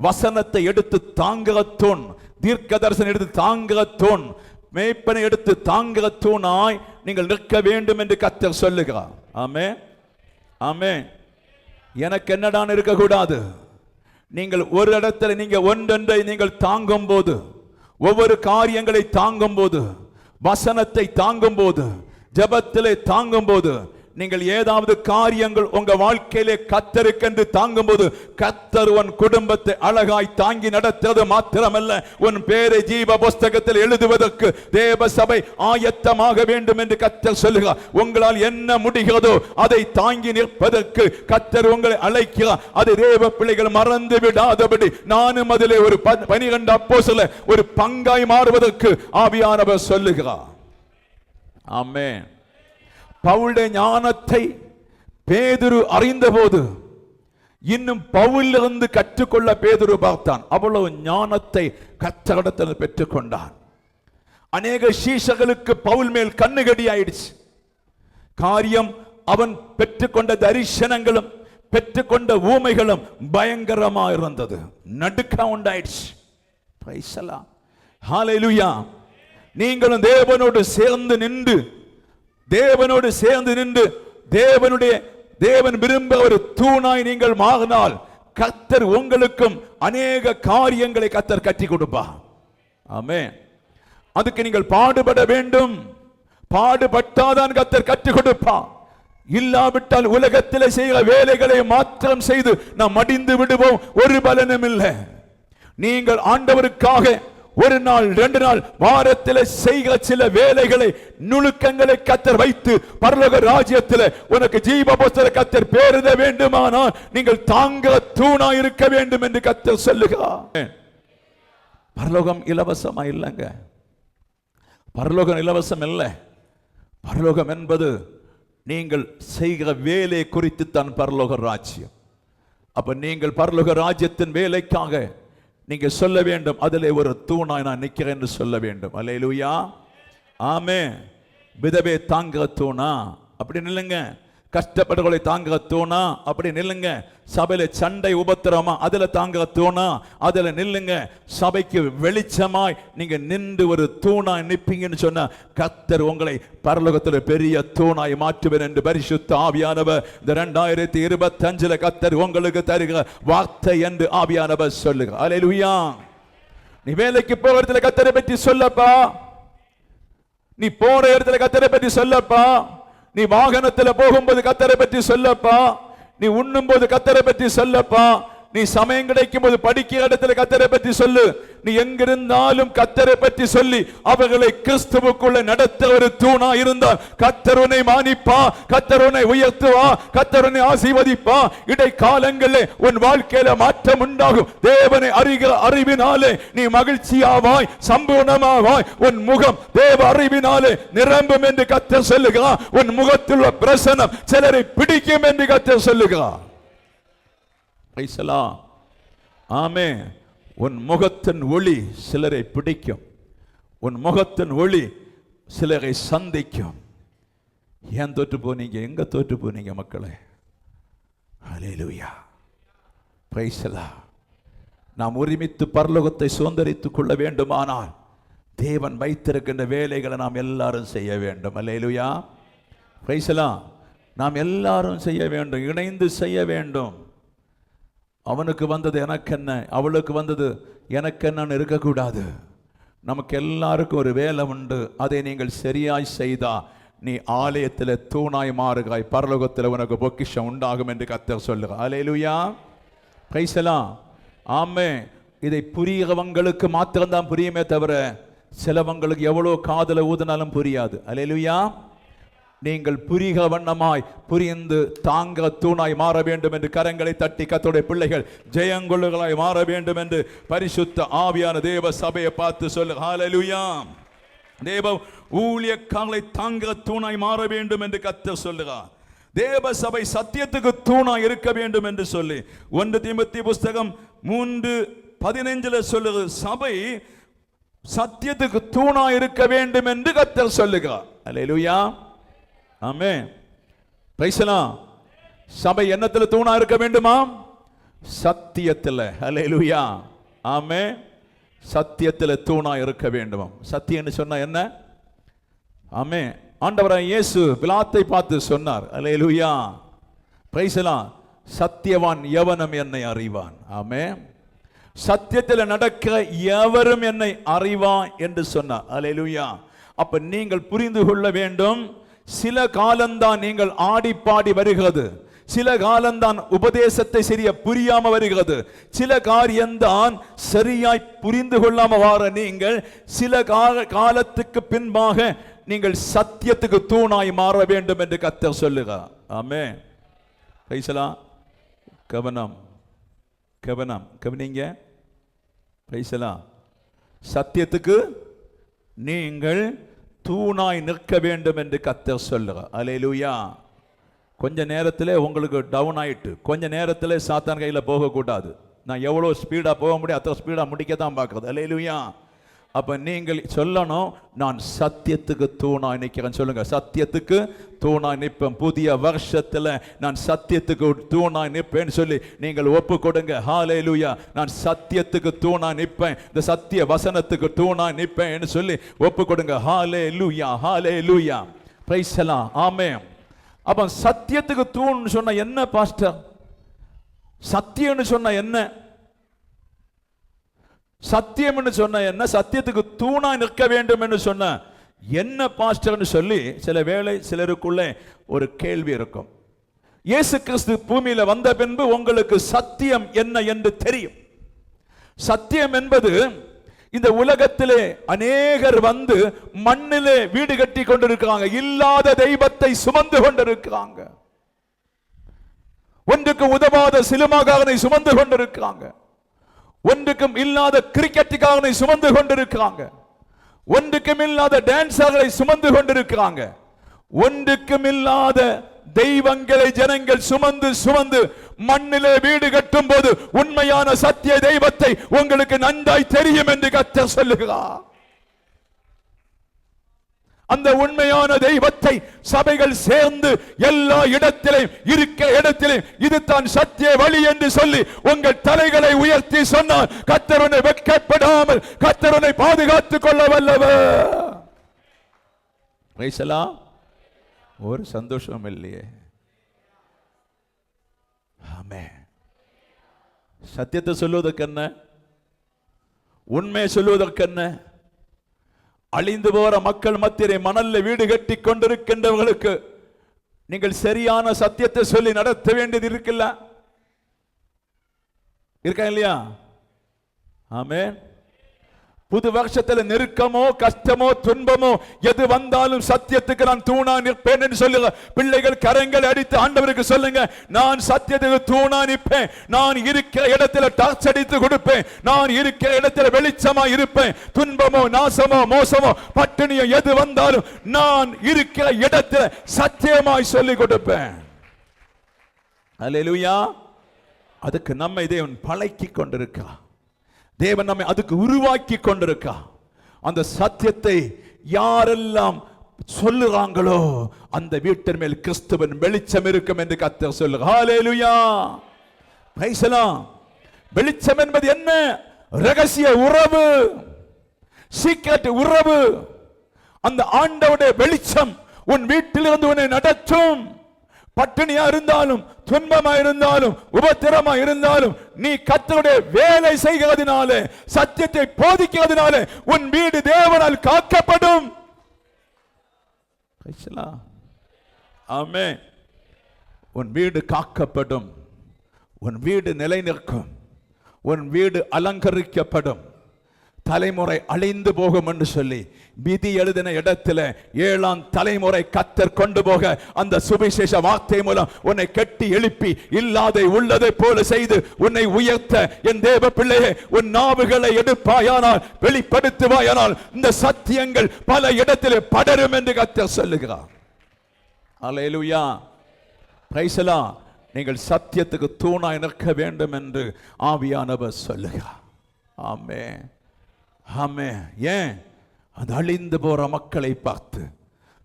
வசனத்தை எடுத்து தாங்குகிற தூண், தீர்க்க தரிசனம் எடுத்து தாங்குகிற தூண், மேய்ப்பனை எடுத்து தாங்குகிற தூணாய் நீங்கள் நிற்க வேண்டும் என்று கர்த்தர் சொல்லுகிறார். ஆமென், ஆமென். எனக்கு என்னடான் இருக்கக்கூடாது. நீங்கள் ஒரு இடத்துல நீங்க ஒன்றொன்றை நீங்கள் தாங்கும் போது, ஒவ்வொரு காரியங்களை தாங்கும் போது, வசனத்தை தாங்கும் போது, ஜெபத்திலே தாங்கும் போது, நீங்கள் ஏதாவது காரியங்கள் உங்க வாழ்க்கையிலே கர்த்தருக்கென்று தாங்கும் போது, கர்த்தர் உன் குடும்பத்தை அழகாய் தாங்கி நடத்துவது மாத்திரமல்ல, உன் பேரை ஜீவ புஸ்தகத்தில் எழுதுவதற்கு தேவ சபை ஆயத்தமாக வேண்டும் என்று கர்த்தர் சொல்லுகிறார். உங்களால் என்ன முடிகிறதோ அதை தாங்கி நிற்பதற்கு கர்த்தர் உங்களை அழைக்கிறார். அதை தேவ பிள்ளைகள் மறந்து விடாதபடி நானும் அதிலே ஒரு 12 அப்போஸ்தலர் ஒரு பங்காய் மாறுவதற்கு ஆவியானவர் சொல்லுகிறார். ஆமென். பவுலுடைய ஞானத்தை பேதுரு அறிந்தபோது இன்னும் பவுலிலிருந்து கற்றுக்கொள்ள பேதுரு பார்த்தான். அவ்வளவு ஞானத்தை கர்த்தரிடத்தில் பெற்றுக்கொண்டான். அநேக சீஷர்களுக்கு பவுல் மேல் கண்ணுகடி ஆயிடுச்சு. காரியம் அவன் பெற்றுக்கொண்ட தரிசனங்களும் பெற்றுக்கொண்ட ஊமைகளும் பயங்கரமா இருந்தது. நடுக்கம் உண்டாயிடுச்சு. பிரைஸ் தி லார்ட், ஹல்லேலூயா. நீங்களும் தேவனோடு சேர்ந்து நின்று, தேவனோடு சேர்ந்து நின்று தேவன் விரும்ப ஒரு தூணாய் நீங்கள் மாறினால் கர்த்தர் உங்களுக்கும் அநேக காரியங்களை கர்த்தர் கட்டி கொடுப்பார். ஆமென். அதுக்கு நீங்கள் பாடுபட வேண்டும். பாடுபட்டாதான் கர்த்தர் கற்றுக் கொடுப்பார். இல்லாவிட்டால் உலகத்தில் செய்கிற வேலைகளை மாத்திரம் செய்து நாம் மடிந்து விடுவோம், ஒரு பலனும் இல்லை. நீங்கள் ஆண்டவருக்காக ஒரு நாள் 2 நாள் வாரத்தில் செய்கிற சில வேலைகளை நுணுக்கங்களை கர்த்தர் வைத்து பரலோக ராஜ்யத்தில் உனக்கு ஜீவ புஸ்தக கர்த்தர் பேருத வேண்டுமானால் நீங்கள் தாங்க தூணா இருக்க வேண்டும் என்று கர்த்தர் சொல்லுகிறார். பரலோகம் இலவசமா இல்லைங்க. பரலோகம் இலவசம் இல்லை. பரலோகம் என்பது நீங்கள் செய்கிற வேலை குறித்து தான் பரலோக ராஜ்யம். அப்ப நீங்கள் பரலோக ராஜ்யத்தின் வேலைக்காக நீங்க சொல்ல வேண்டும், அதிலே ஒரு தூணாய் நான் நிற்கிறேன் என்று சொல்ல வேண்டும். அல்லேலூயா, ஆமென். விதவே தாங்குற தூணா அப்படி நில்லுங்க. கஷ்டப்படுகளை தாங்குற தூணா அப்படி நில்லுங்க. சபையில சண்டை உபத்திரமா அதுல தாங்குற தூணா அதுல நில்லுங்க. சபைக்கு வெளிச்சமாய் நீங்க நின்று ஒரு தூணாய் நிற்பீங்கன்னு சொன்ன கர்த்தர் உங்களை பரலோகத்தில் பெரிய தூணாய் மாற்றுவேன் என்று பரிசுத்த ஆவியானவர் இந்த 2025 கர்த்தர் உங்களுக்கு தருகிற வார்த்தை என்று ஆவியானவர் சொல்லுங்க. அல்லேலூயா. நீ வேலைக்கு போகிறதுல கர்த்தரை பற்றி சொல்லப்பா. நீ போற இடத்துல கர்த்தரை பற்றி சொல்லப்பா. நீ வாகனத்தில் போகும்போது கர்த்தரை பற்றி சொல்லப்பா. நீ உண்ணும் போது கர்த்தரை பற்றி சொல்லப்பா. நீ சமயம் கிடைக்கும் போது படிக்கிற இடத்துல கர்த்தரை பற்றி சொல்லு. நீ எங்கிருந்தாலும் கர்த்தரை பற்றி சொல்லி அவர்களை கிறிஸ்துவுக்குள்ள நடத்த ஒரு தூணா இருந்தால் கர்த்தர் உன்னை மானிப்பா, கர்த்தர் உன்னை உயர்த்துவா, கர்த்தர் உன்னை ஆசீர்வதிப்பா. இடைக்காலங்களில் உன் வாழ்க்கையில மாற்றம் உண்டாகும். தேவனை அறிகிற அறிவினாலே நீ மகிழ்ச்சியாவாய், சம்பூர்ணமாவாய். உன் முகம் தேவ அறிவினாலே நிரம்பும் என்று கர்த்தர் சொல்லுகிறார். உன் முகத்தில் உள்ள பிரசன்னம் சிலரை பிடிக்கும் என்று கர்த்தர் சொல்லுகிறார். ஆமென். உன் முகத்தின் ஒளி சிலரை பிடிக்கும். உன் முகத்தின் ஒளி சிலரை சந்திக்கும். ஏன் தோற்று போனீங்க? எங்க தோற்று போனீங்க மக்களே? ஹல்லேலூயா, பிரைஸ் தி லார்ட். நாம் ஒருமித்து பரலோகத்தை சுதந்தரித்துக் கொள்ள வேண்டுமானால் தேவன் வைத்திருக்கின்ற வேலைகளை நாம் எல்லாரும் செய்ய வேண்டும். ஹல்லேலூயா, பிரைஸ் தி லார்ட். நாம் எல்லாரும் செய்ய வேண்டும், இணைந்து செய்ய வேண்டும். அவனுக்கு வந்தது எனக்கு என்ன, அவளுக்கு வந்தது எனக்கு என்னன்னு இருக்கக்கூடாது. நமக்கு எல்லாருக்கும் ஒரு வேலை உண்டு. அதை நீங்கள் சரியாய் செய்தா நீ ஆலயத்தில் தூணாய் மாறுகாய், பரலோகத்தில் உனக்கு பொக்கிஷம் உண்டாகும் என்று கர்த்தர் சொல்லுகிறார். அல்லேலூயா, பிரைஸ் தி லார்ட். ஆமென். இதை புரியவங்களுக்கு மாத்திரம்தான் புரியுமே தவிர சிலவங்களுக்கு எவ்வளோ காதுல ஊதினாலும் புரியாது. அல்லேலூயா. நீங்கள் புரிகிற வண்ணமாய் புரிந்து தாங்க தூணாய் மாற வேண்டும் என்று கரங்களை தட்டி கர்த்தருடைய பிள்ளைகள் ஜெயங்கொள்ளுகளாய் மாற வேண்டும் என்று பரிசுத்த ஆவியான தேவ சபையை பார்த்து சொல்லு. ஹல்லேலூயா. தேவ ஊழியக்காரர்களை தாங்க தூணாய் மாற வேண்டும் என்று கர்த்தர் சொல்லுகிறார். தேவ சபை சத்தியத்துக்கு தூணாய் இருக்க வேண்டும் என்று சொல்லி 1 தீமோத்தேயு புஸ்தகம் 3:15 சொல்லுகிறது. சபை சத்தியத்துக்கு தூணாய் இருக்க வேண்டும் என்று கர்த்தர் சொல்லுகிறார். அல்லேலூயா, ஆமென், பிரைஸ் தி லார்ட். சபை என்னத்தில் தூணா இருக்க வேண்டுமா? சத்தியத்தில். அல்லேலூயா, ஆமென். சத்தியத்தில் தூணா இருக்க வேண்டும். சத்தியம்னு சொன்னா என்ன? ஆமென். ஆண்டவராகிய இயேசு பிலாத்தை பார்த்து சொன்னார். அல்லேலூயா, பிரைஸ் தி லார்ட். சத்தியவான் எவனும் என்னை அறிவான். ஆமென். சத்தியத்தில் நடக்கிற எவரும் என்னை அறிவான் என்று சொன்னார். அல்லேலூயா. அப்ப நீங்கள் புரிந்து கொள்ள வேண்டும், சில காலம்தான் நீங்கள் ஆடி பாடி வருகிறது, சில காலம்தான் உபதேசத்தை சரியா புரியாம வருகிறது, சில காரியம்தான் சரியாய் புரிந்து கொள்ளாம வார நீங்கள் சில காலத்துக்கு பின்பாக நீங்கள் சத்தியத்துக்கு தூணாய் மாற வேண்டும் என்று கர்த்தர் சொல்லுகிறார். ஆமென், பிரைஸ் தி லார்ட். கவனம் கவனம் கவனிங்க, பிரைஸ் தி லார்ட். சத்தியத்துக்கு நீங்கள் தூணாய் நிற்க வேண்டும் என்று கர்த்தர் சொல்லுகிறார். அல்லேலூயா. கொஞ்ச நேரத்தில் உங்களுக்கு டவுன் ஆயிட்டு கொஞ்ச நேரத்தில் சாத்தான் கையில் போகக்கூடாது. நான் எவ்வளோ ஸ்பீடாக போக முடியும் அத்தனை ஸ்பீடாக முடிக்க தான் பார்க்குறது. அல்லேலூயா. அப்போ நீங்கள் சொல்லணும், நான் சத்தியத்துக்கு தூணாய் நிற்கிறேன். சொல்லுங்க, சத்தியத்துக்கு தூணாய் நிற்பேன். புதிய வருஷத்தில் நான் சத்தியத்துக்கு தூணாய் நிற்பேன்னு சொல்லி நீங்கள் ஒப்பு கொடுங்க. ஹல்லேலூயா. நான் சத்தியத்துக்கு தூணாய் நிற்பேன், இந்த சத்திய வசனத்துக்கு தூணாய் நிற்பேன்னு சொல்லி ஒப்பு கொடுங்க. ஹல்லேலூயா, ஹல்லேலூயா, பிரைஸ் தி லார்ட். ஆமென். அப்போ சத்தியத்துக்கு தூண் சொன்ன என்ன பாஸ்டர்? சத்தியம்னு சொன்ன என்ன? சத்தியம்னு சொன்ன என்ன? சத்தியத்துக்கு தூணாய் நிற்க வேண்டும் என்று சொன்ன என்ன பாஸ்டர்னு சொல்லி சில வேளை சிலருக்குள்ளே ஒரு கேள்வி இருக்கும். இயேசு கிறிஸ்து பூமியில வந்த பின்பு உங்களுக்கு சத்தியம் என்ன என்று தெரியும். சத்தியம் என்பது இந்த உலகத்திலே அநேகர் வந்து மண்ணிலே வீடு கட்டி கொண்டிருக்கிறாங்க, இல்லாத தெய்வத்தை சுமந்து கொண்டிருக்கிறாங்க, ஒன்றுக்கும் உதவாத சிலுமாகாரனை சுமந்து கொண்டிருக்கிறாங்க, ஒன்றுக்கும் இல்லாத கிரிக்கெட்டுக்காரனை சுமந்து கொண்டிருக்கிறாங்க, ஒன்றுக்கும் இல்லாத டான்சர்களை சுமந்து கொண்டிருக்கிறாங்க, ஒன்றுக்கும் இல்லாத தெய்வங்களை ஜனங்கள் சுமந்து சுமந்து மண்ணிலே வீடு கட்டும் போது உண்மையான சத்திய தெய்வத்தை உங்களுக்கு நன்றாய் தெரியும் என்று கர்த்தர் சொல்லுகிறார். அந்த உண்மையான தெய்வத்தை சபைகள் சேர்ந்து எல்லா இடத்திலும் இருக்க இடத்திலும் இதுதான் சத்திய வழி என்று சொல்லி உங்கள் தலைகளை உயர்த்தி சொன்னால் கர்த்தர் உன்னை வெட்கப்படாமல் கர்த்தர் உன்னை பாதுகாத்துக் கொள்ள வல்லவர். ஒரு சந்தோஷம் இல்லையே? ஆமென். சத்தியத்தை சொல்லுவதற்கு என்ன, உண்மையை சொல்லுவதற்கு என்ன? அழிந்து போற மக்கள் மத்தியிலே மணல்ல வீடு கட்டி கொண்டிருக்கின்றவர்களுக்கு நீங்கள் சரியான சத்தியத்தை சொல்லி நடத்த வேண்டியது இருக்குல்ல, இருக்கா இல்லையா? ஆமென். புது வருஷத்துல நெருக்கமோ கஷ்டமோ துன்பமோ எது வந்தாலும் சத்தியத்துக்கு நான் தூணா நிற்பேன் என்று சொல்லுங்க. பிள்ளைகள் கரங்களை அடித்து ஆண்டவருக்கு சொல்லுங்க, நான் சத்தியத்துக்கு தூணா நிற்பேன், நான் இருக்கிற இடத்துல டார்ச் அடித்து கொடுப்பேன், நான் இருக்கிற இடத்துல வெளிச்சமா இருப்பேன், துன்பமோ நாசமோ மோசமோ பட்டினியோ எது வந்தாலும் நான் இருக்கிற இடத்துல சத்தியமாய் சொல்லி கொடுப்பேன். அல்லேலூயா. அதுக்கு நம்மை தேவன் பழக்கி கொண்டிருக்கா, தேவன் நம்மை அதுக்கு உருவாக்கி கொண்டிருக்கா. அந்த சத்தியத்தை யாரெல்லாம் சொல்லுறாங்களோ அந்த வீட்டின் மேல் கிறிஸ்துவின் வெளிச்சம் இருக்கும் என்று கர்த்தர் சொல்லுகிறார். ஹல்லேலூயா. Praise the Lord. வெளிச்சம் என்பது என்ன? ரகசிய உறவு, சீக்ரெட் உறவு. அந்த ஆண்டவருடைய வெளிச்சம் உன் வீட்டிலிருந்து உன்னை நடத்தும். பட்டினியா இருந்தாலும் துன்பமா இருந்தாலும் உபத்திரமா இருந்தாலும் நீ கர்த்தருடைய வேலை செய்கிறதுனாலே சத்தியத்தை போதிக்கிறதுனாலே உன் வீடு தேவனால் காக்கப்படும். ஆமென். உன் வீடு காக்கப்படும், உன் வீடு நிலை நிற்கும், உன் வீடு அலங்கரிக்கப்படும், தலைமுறை அழிந்து போகும் என்று சொல்லி விதி எழுதின இடத்துல 7ஆம் தலைமுறை கர்த்தர் கொண்டு போக அந்த சுவிசேஷ வார்த்தை மூலம் உன்னை கட்டி எழுப்பி இல்லாதை உள்ளதை போல செய்து உன்னை உயர்த்த என் தேவ பிள்ளையே உன் நாவுகளை எடுப்பாயானால் வெளிப்படுத்துவாயானால் இந்த சத்தியங்கள் பல இடத்திலே படரும் என்று கர்த்தர் சொல்லுகிறார். அல்லேலூயா. Praise the Lord. நீங்கள் சத்தியத்துக்கு தூணாய் நிற்க வேண்டும் என்று ஆவியானவர் சொல்லுகிறார். ஆமென். ஆமென். ஏன்? அது அழிந்து போற மக்களை பார்த்து,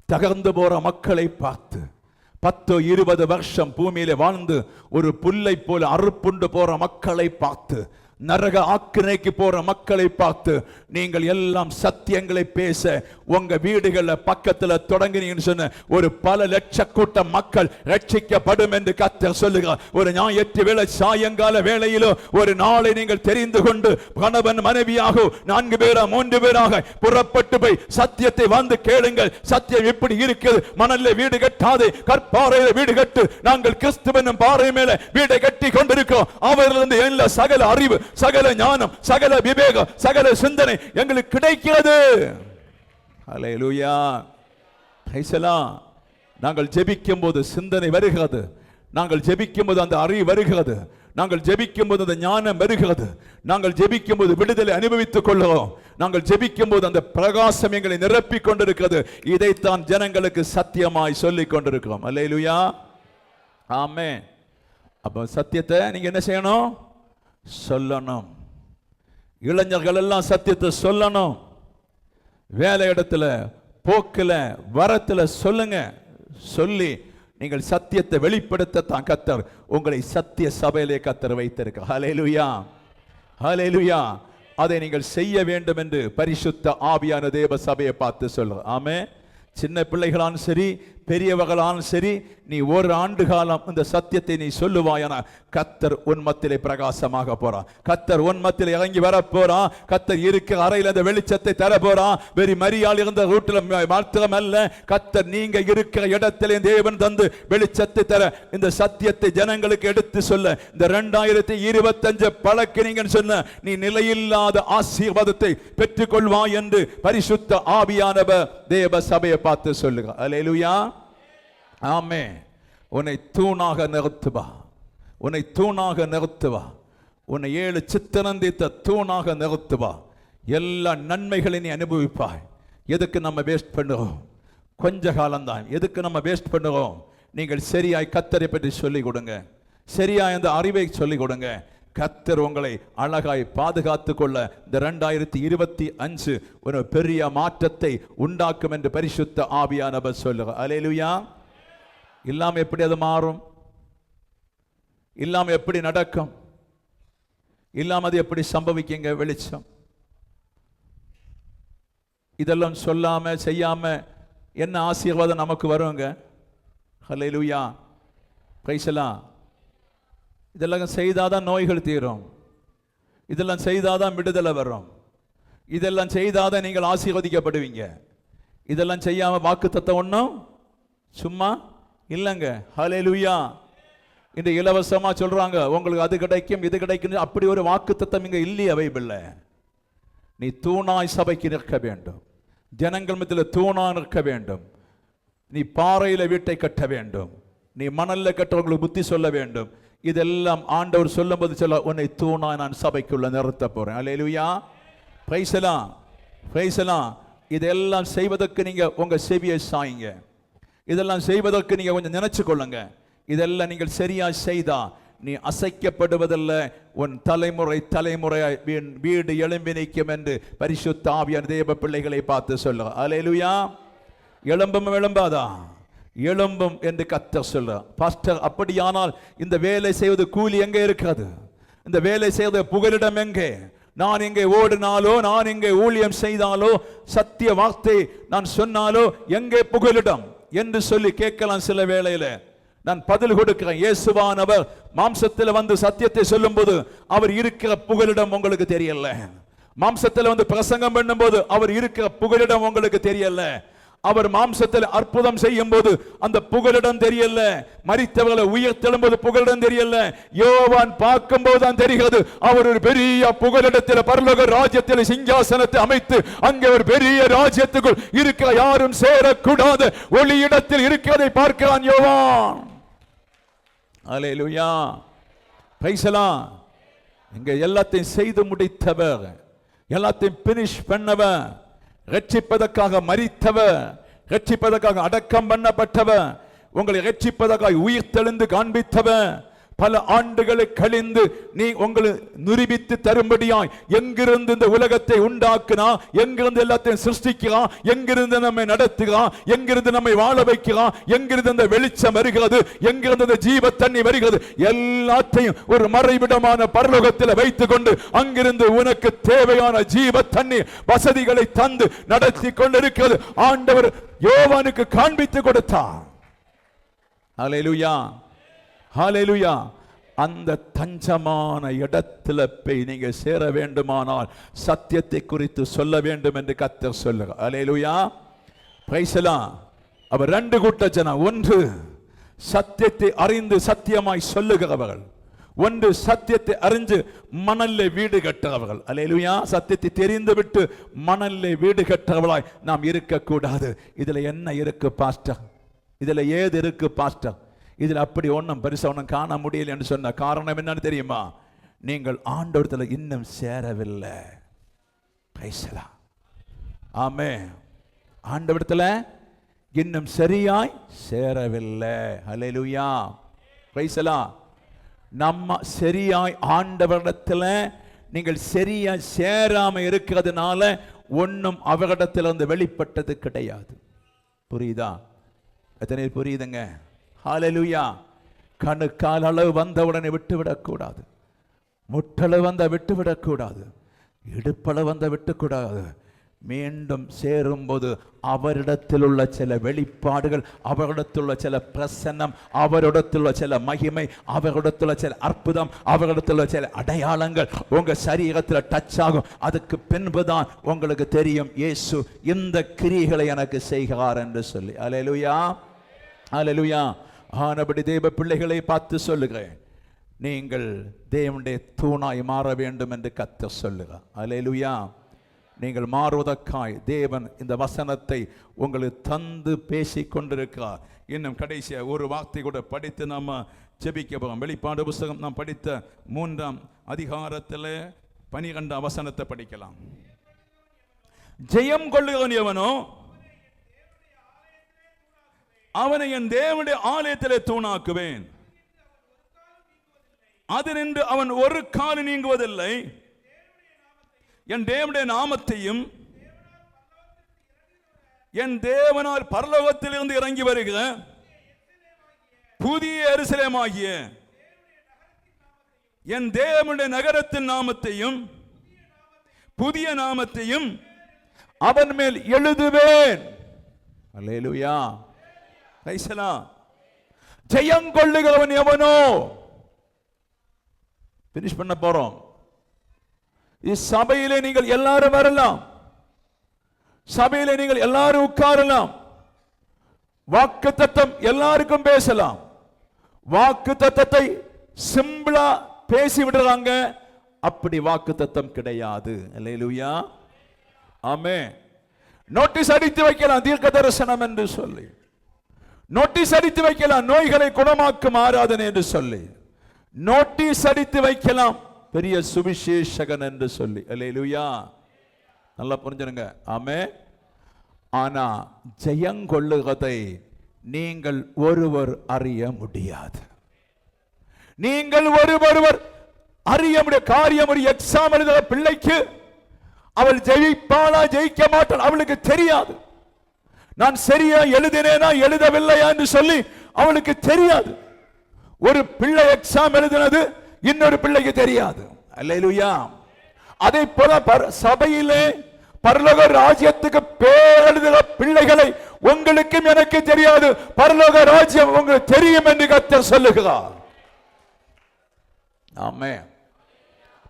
தகர்ந்து போற மக்களை பார்த்து, 10-20 வருஷம் பூமியில வாழ்ந்து ஒரு புல்லை போல அறுப்புண்டு போற மக்களை பார்த்து, நரக ஆக்கினைக்கு போற மக்களை பார்த்து நீங்கள் எல்லாம் சத்தியங்களை பேச உங்க வீடுகள்ல பக்கத்துல தொடங்கினீங்கன்னு சொன்ன ஒரு பல லட்ச கூட்ட மக்கள் ரட்சிக்கப்படும் என்று கர்த்தர் சொல்லுகிறார். ஒரு ஞாயிற்று வேளை சாயங்கால வேளையிலோ ஒரு நாளை நீங்கள் தெரிந்து கொண்டு கணவன் மனைவியாக 4 பேரா 3 பேராக புறப்பட்டு போய் சத்தியத்தை வந்து கேளுங்கள். சத்தியம் எப்படி இருக்குது? மணல்ல வீடு கட்டாதே, கற்பாறையில வீடு கட்டு. நாங்கள் கிறிஸ்துவின் பாறை மேல வீடை கட்டி கொண்டிருக்கிறோம். அவரிலிருந்து எல்லா சகல அறிவு, சகல ஞானம், சகல விவேகம், சகல சிந்தனை எங்களுக்கு கிடைக்கிறது. ஹல்லேலூயா. Praise the Lord. நாங்கள் ஜெபிக்கும் போது சிந்தனை வருகிறது, நாங்கள் ஜெபிக்கும் போது அந்த அறிவு வருகிறது, நாங்கள் ஜெபிக்கும் போது அந்த ஞானம் வருகிறது, நாங்கள் ஜெபிக்கும் போது விடுதலை அனுபவித்துக் கொள்கிறோம், நாங்கள் ஜெபிக்கும் போது அந்த பிரகாசம் எங்களை நிரப்பிக் கொண்டிருக்கிறது. இதைத்தான் ஜனங்களுக்கு சத்தியமாய் சொல்லிக் கொண்டிருக்கிறோம். அல்லேலூயா. ஆமென். அப்ப சத்தியத்தை நீங்க என்ன செய்யணும்? சொல்லணும். இளைஞர்கள் எல்லாம் சத்தியத்தை சொல்லணும். வேலை இடத்துல, போக்குல, வரத்துல சொல்லுங்க. சொல்லி நீங்கள் சத்தியத்தை வெளிப்படுத்தத்தான் கர்த்தர் உங்களை சத்திய சபையிலே கர்த்தர் வைத்திருக்க. ஹல்லேலூயா. ஹல்லேலூயா. அதை நீங்கள் செய்ய வேண்டும் என்று பரிசுத்த ஆவியான தேவ சபையை பார்த்து சொல்ற. ஆமென். சின்ன பிள்ளைகளாலும் சரி, பெரியவர்களாலும் சரி, நீ ஒரு ஆண்டு காலம் இந்த சத்தியத்தை நீ சொல்லுவாயனா கர்த்தர் உன் மத்தியிலே பிரகாசமாக போறான். கர்த்தர் உன் மத்தியிலே இறங்கி வர போறான். கர்த்தர் இருக்கிற அறையில் அந்த வெளிச்சத்தை தர போறான். வெறி மரியாள் இருந்த ரூட்டில் மாத்திரம் அல்ல, கர்த்தர் நீங்க இருக்கிற இடத்திலே தேவன் தந்து வெளிச்சத்தை தர இந்த சத்தியத்தை ஜனங்களுக்கு எடுத்து சொல்ல இந்த 2025 பழக்கினீங்கன்னு சொன்ன நீ நிலையில்லாத ஆசீர்வாதத்தை பெற்றுக்கொள்வாய் என்று பரிசுத்த ஆவியானவர் தேவ சபையை பார்த்து சொல்லுங்க. அல்லேலூயா, ஆமென். உன்னை தூணாக நிறுத்துவா, உன்னை தூணாக நிறுத்துவா, உன்னை 7 சித்திரந்தித்த தூணாக நிறுத்துவா. எல்லா நன்மைகளையும் நீ அனுபவிப்பாய். எதுக்கு நம்ம வேஸ்ட் பண்ணுறோம்? கொஞ்ச காலம்தான். எதுக்கு நம்ம வேஸ்ட் பண்ணுறோம்? நீங்கள் சரியாய் கர்த்தரை பற்றி சொல்லிக் கொடுங்க, சரியாய் அந்த அறிவை சொல்லிக் கொடுங்க. கர்த்தர் உங்களை அழகாய் பாதுகாத்து கொள்ள இந்த 2025 ஒரு பெரிய மாற்றத்தை உண்டாக்கும் என்று பரிசுத்த ஆவியானவர் சொல்லுங்க. அல்லேலூயா. இல்லாம எப்படி அது மாறும்? இல்லாம எப்படி நடக்கும்? இல்லாம அது எப்படி சம்பவிக்குங்க? வெளிச்சம் இதெல்லாம் சொல்லாம செய்யாம என்ன ஆசீர்வாதம் நமக்கு வருங்க? அல்லேலூயா, பிரைஸ் தி லார்ட். இதெல்லாம் செய்தாதான் நோய்கள் தீரும். இதெல்லாம் செய்தாதான் விடுதலை வரும். இதெல்லாம் செய்தாதான் நீங்கள் ஆசீர்வதிக்கப்படுவீங்க. இதெல்லாம் செய்யாம வாக்குத்தத்தம் ஒன்றும் சும்மா இல்லைங்க. ஹல்லேலூயா. இந்த இலவசமா சொல்றாங்க உங்களுக்கு அது கிடைக்கும் இது கிடைக்கும், அப்படி ஒரு வாக்குத்தத்தம் இங்க இல்லையே பைபிள்ல. நீ தூணாய் சபைக்கு நிற்க வேண்டும், ஜனங்கள் மத்தியில் தூணாய் நிற்க வேண்டும். நீ பாறையில வீட்டை கட்ட வேண்டும், நீ மணல்ல கட்டவங்களுக்கு புத்தி சொல்ல வேண்டும். இதெல்லாம் ஆண்டவர் சொல்லும்போது சொல்ல உன்னை தூணாய் நான் சபைக்குள்ள நிறுத்த போறேன். அல்லேலூயா, praise the Lord, praise the Lord. இதெல்லாம் செய்வதற்கு நீங்க உங்க செவியை சாயுங்க. இதெல்லாம் செய்வதற்கு நீங்க கொஞ்சம் நினைச்சு கொள்ளுங்க. இதெல்லாம் நீங்கள் சரியா செய்தா நீ அசைக்கப்படுவதல்ல, உன் தலைமுறை தலைமுறையாய் வீடு எழும்பி நிற்கும் என்று பரிசுத்த ஆவியான தேவ பிள்ளைகளை பார்த்து சொல்லுங்க. அல்லேலூயா. எழும்பும் எழும்பாதா? எழும்பும் என்று கர்த்தர் சொல்றார். பாஸ்டர், அப்படியானால் இந்த வேலை செய்வது கூலி எங்கே இருக்கிறது? இந்த வேலை செய்வது புகலிடம் எங்கே? நான் இங்கே ஓடினாலோ, நான் இங்கே ஊழியம் செய்தாலோ, சத்திய வார்த்தை நான் சொன்னாலோ எங்கே புகலிடம் என்று சொல்லி கேட்கலாம். சில வேளையில நான் பதில் கொடுக்கிறேன். இயேசுவானவர் மாம்சத்தில் வந்து சத்தியத்தை சொல்லும் போது அவர் இருக்கிற புகலிடம் உங்களுக்கு தெரியல. மாம்சத்தில் வந்து பிரசங்கம் பண்ணும் போது அவர் இருக்கிற புகலிடம் உங்களுக்கு தெரியல. அவர் மாம்சத்தில் அற்புதம் செய்யும் போது அந்த புகலிடம் தெரியல. மரித்தவர்களை உயிர்த்தெழும் போது புகலிடம் தெரியல. யோவான் பார்க்கும் போது தான் தெரிகிறது அவர் ஒரு பெரிய புகலிடத்தில் பரலோக ராஜ்யத்தில் சிங்காசனத்தை அமைத்து அங்கே ஒரு பெரிய ராஜ்யத்துக்குள் இருக்கிற யாரும் சேரக்கூடாத ஒளியிடத்தில் இருக்கிறதை பார்க்கிறான் யோவான். அல்லேலூயா, பிரைஸ் தி லார்ட். இங்க எல்லாத்தையும் செய்து முடித்தவர், எல்லாத்தையும் பினிஷ் பண்ணவர், ரட்சிப்பதற்காக மரித்தவர், ரட்சிப்பதற்காக அடக்கம் பண்ணப்பட்டவர், உங்களை ரட்சிப்பதற்காக உயிர்த்தெழுந்து காண்பித்தவர், பல ஆண்டுகளை கழிந்து நீ உங்களை நிரூபித்து தரும்படியாய் எங்கிருந்து இந்த உலகத்தை உண்டாக்குனா, எங்கிருந்து எல்லாத்தையும் சிருஷ்டிக்கிறான், எங்கிருந்து நம்மை நடத்துகிறான், எங்கிருந்து நம்மை வாழ வைக்கிறான், எங்கிருந்து இந்த வெளிச்சம் வருகிறது, எங்கிருந்து இந்த ஜீவ தண்ணி வருகிறது, எல்லாத்தையும் ஒரு மறைவிடமான பரலோகத்தில் வைத்துக் கொண்டு அங்கிருந்து உனக்கு தேவையான ஜீவ தண்ணி வசதிகளை தந்து நடத்தி கொண்டிருக்கிறது ஆண்டவர் யோவானுக்கு காண்பித்து கொடுத்தார். அல்லேலூயா, ஹல்லேலூயா. அந்த தஞ்சமான இடத்துல போய் நீங்க சேர வேண்டுமானால் சத்தியத்தை குறித்து சொல்ல வேண்டும் என்று கர்த்தர் சொல்லுங்க. அல்லேலூயா, பிரைஸ் தி லார்ட். அவர் 2 கூட்ட ஜனம். ஒன்று சத்தியத்தை அறிந்து சத்தியமாய் சொல்லுகிறவர்கள், ஒன்று சத்தியத்தை அறிந்து மணல்ல வீடு கட்டுறவர்கள். அல்லேலூயா. சத்தியத்தை தெரிந்து விட்டு மணல்ல வீடு கட்டுறவர்களாய் நாம் இருக்கக்கூடாது. இதுல என்ன இருக்கு பாஸ்டர்? இதுல ஏது இருக்கு பாஸ்டர்? இதில் அப்படி ஒன்றும் பெருசா ஒன்றும் காண முடியல என்று சொன்ன காரணம் என்னன்னு தெரியுமா? நீங்கள் ஆண்டவரத்தில் இன்னும் சேரவில்லை. பிரைஸ் தி லார்ட், ஆமென். ஆண்டவரத்தில் இன்னும் சரியாய் சேரவில்லை. அல்லேலூயா, பிரைஸ் தி லார்ட். நம்ம சரியாய் ஆண்டவரிடத்தில் நீங்கள் சரியா சேராம இருக்கிறதுனால ஒன்றும் அவரிடத்திலிருந்து வெளிப்பட்டது கிடையாது. புரியுதா? எத்தனை புரியுதுங்க? ஹல்லேலூயா. கணுக்கால் அளவு வந்தவுடனே விட்டுவிடக்கூடாது, முட்டளவு வந்த விட்டுவிடக்கூடாது, இடுப்பளவு வந்த விட்டுக்கூடாது. மீண்டும் சேரும்போது அவரிடத்தில் உள்ள சில வெளிப்பாடுகள், அவரிடத்தில் உள்ள சில பிரசன்னம், அவரிடத்தில் உள்ள சில மகிமை, அவரிடத்தில் உள்ள சில அற்புதம், அவரிடத்தில் உள்ள சில அடையாளங்கள் உங்க சரீரத்தில் டச் ஆகும். அதுக்கு பின்புதான் உங்களுக்கு தெரியும் இயேசு இந்த கிரியைகளை எனக்கு செய்கிறார் என்று சொல்லி. அல்லேலூயா, அல்லேலூயா. ஆனபடி தேவ பிள்ளைகளை பார்த்து சொல்லுகிறேன், நீங்கள் தேவனுடைய தூணாய் மாற வேண்டும் என்று கர்த்தர் சொல்லுகிறார். அல்லேலூயா. நீங்கள் மாறுவதற்காய் தேவன் இந்த வசனத்தை உங்களுக்கு தந்து பேசிக் கொண்டிருக்கிறார். இன்னும் கடைசியாக ஒரு வார்த்தை கூட படித்து நாம் ஜெபிக்க போகிறோம். வெளிப்பாடு புஸ்தகம் நாம் படித்த 3ஆம் அதிகாரத்தில் 12ஆம் வசனத்தை படிக்கலாம். ஜெயம் கொள்ளுகிறவன் எவனோ அவனை என் தேவனுடைய ஆலயத்திலே தூணாக்குவேன், அதினின்று அவன் ஒரு கால் நீங்குவதில்லை. என் தேவனுடைய நாமத்தையும் என் தேவனால் பரலோகத்திலிருந்து இறங்கி வருகிற புதிய எருசலேமாகிய என் தேவனுடைய நகரத்தின் நாமத்தையும் புதிய நாமத்தையும் அவன் மேல் எழுதுவேன். அல்லேலூயா. ஜெயங்கொள்ளுகிறவன் எவனோ. பினிஷ் பண்ண போறோம். சபையிலே நீங்கள் எல்லாரும் வரலாம், சபையிலே நீங்கள் எல்லாரும் உட்காரலாம், வாக்குத்தத்தம் எல்லாருக்கும் பேசலாம். வாக்குத்தத்தத்தை சிம்பிளா பேசி விடுறாங்க, அப்படி வாக்குத்தத்தம் கிடையாது. அல்லேலூயா, ஆமென். நோட்டீஸ் அடித்து வைக்கலாம், தீர்க்க தரிசனம் என்று சொல்லி நோட்டீஸ் அடித்து வைக்கலாம், நோய்களை குணமாக்கும் ஆராதனை என்று சொல்லி நோட்டீஸ் அடித்து வைக்கலாம், பெரிய சுவிசேஷகன் என்று சொல்லி. அல்லேலூயா, நல்லா புரிஞ்சுங்க. ஆமென். ஆனா ஜெயங்கொள்ளுவதை நீங்கள் ஒருவர் அறிய முடியாது. நீங்கள் ஒருவர் அறிய முடிய காரியம். ஒரு எக்ஸாம் எழுதுற பிள்ளைக்கு அவள் ஜெயிப்பாளா ஜெயிக்க மாட்டாள் அவளுக்கு தெரியாது. நான் சரியா எழுதினேனா எழுதவில்லையா என்று சொல்லி அவளுக்கு தெரியாது. ஒரு பிள்ளை எக்ஸாம் எழுதினது இன்னொரு பிள்ளைக்கு தெரியாது. அல்லேலூயா. அதே போல சபையிலே பரலோக ராஜ்யத்துக்கு பேர் எழுதுகிற பிள்ளைகளை உங்களுக்கும் எனக்கு தெரியாது, பரலோக ராஜ்யம் உங்களுக்கு தெரியும் என்று கர்த்தர் சொல்லுகிறார். ஆமென்.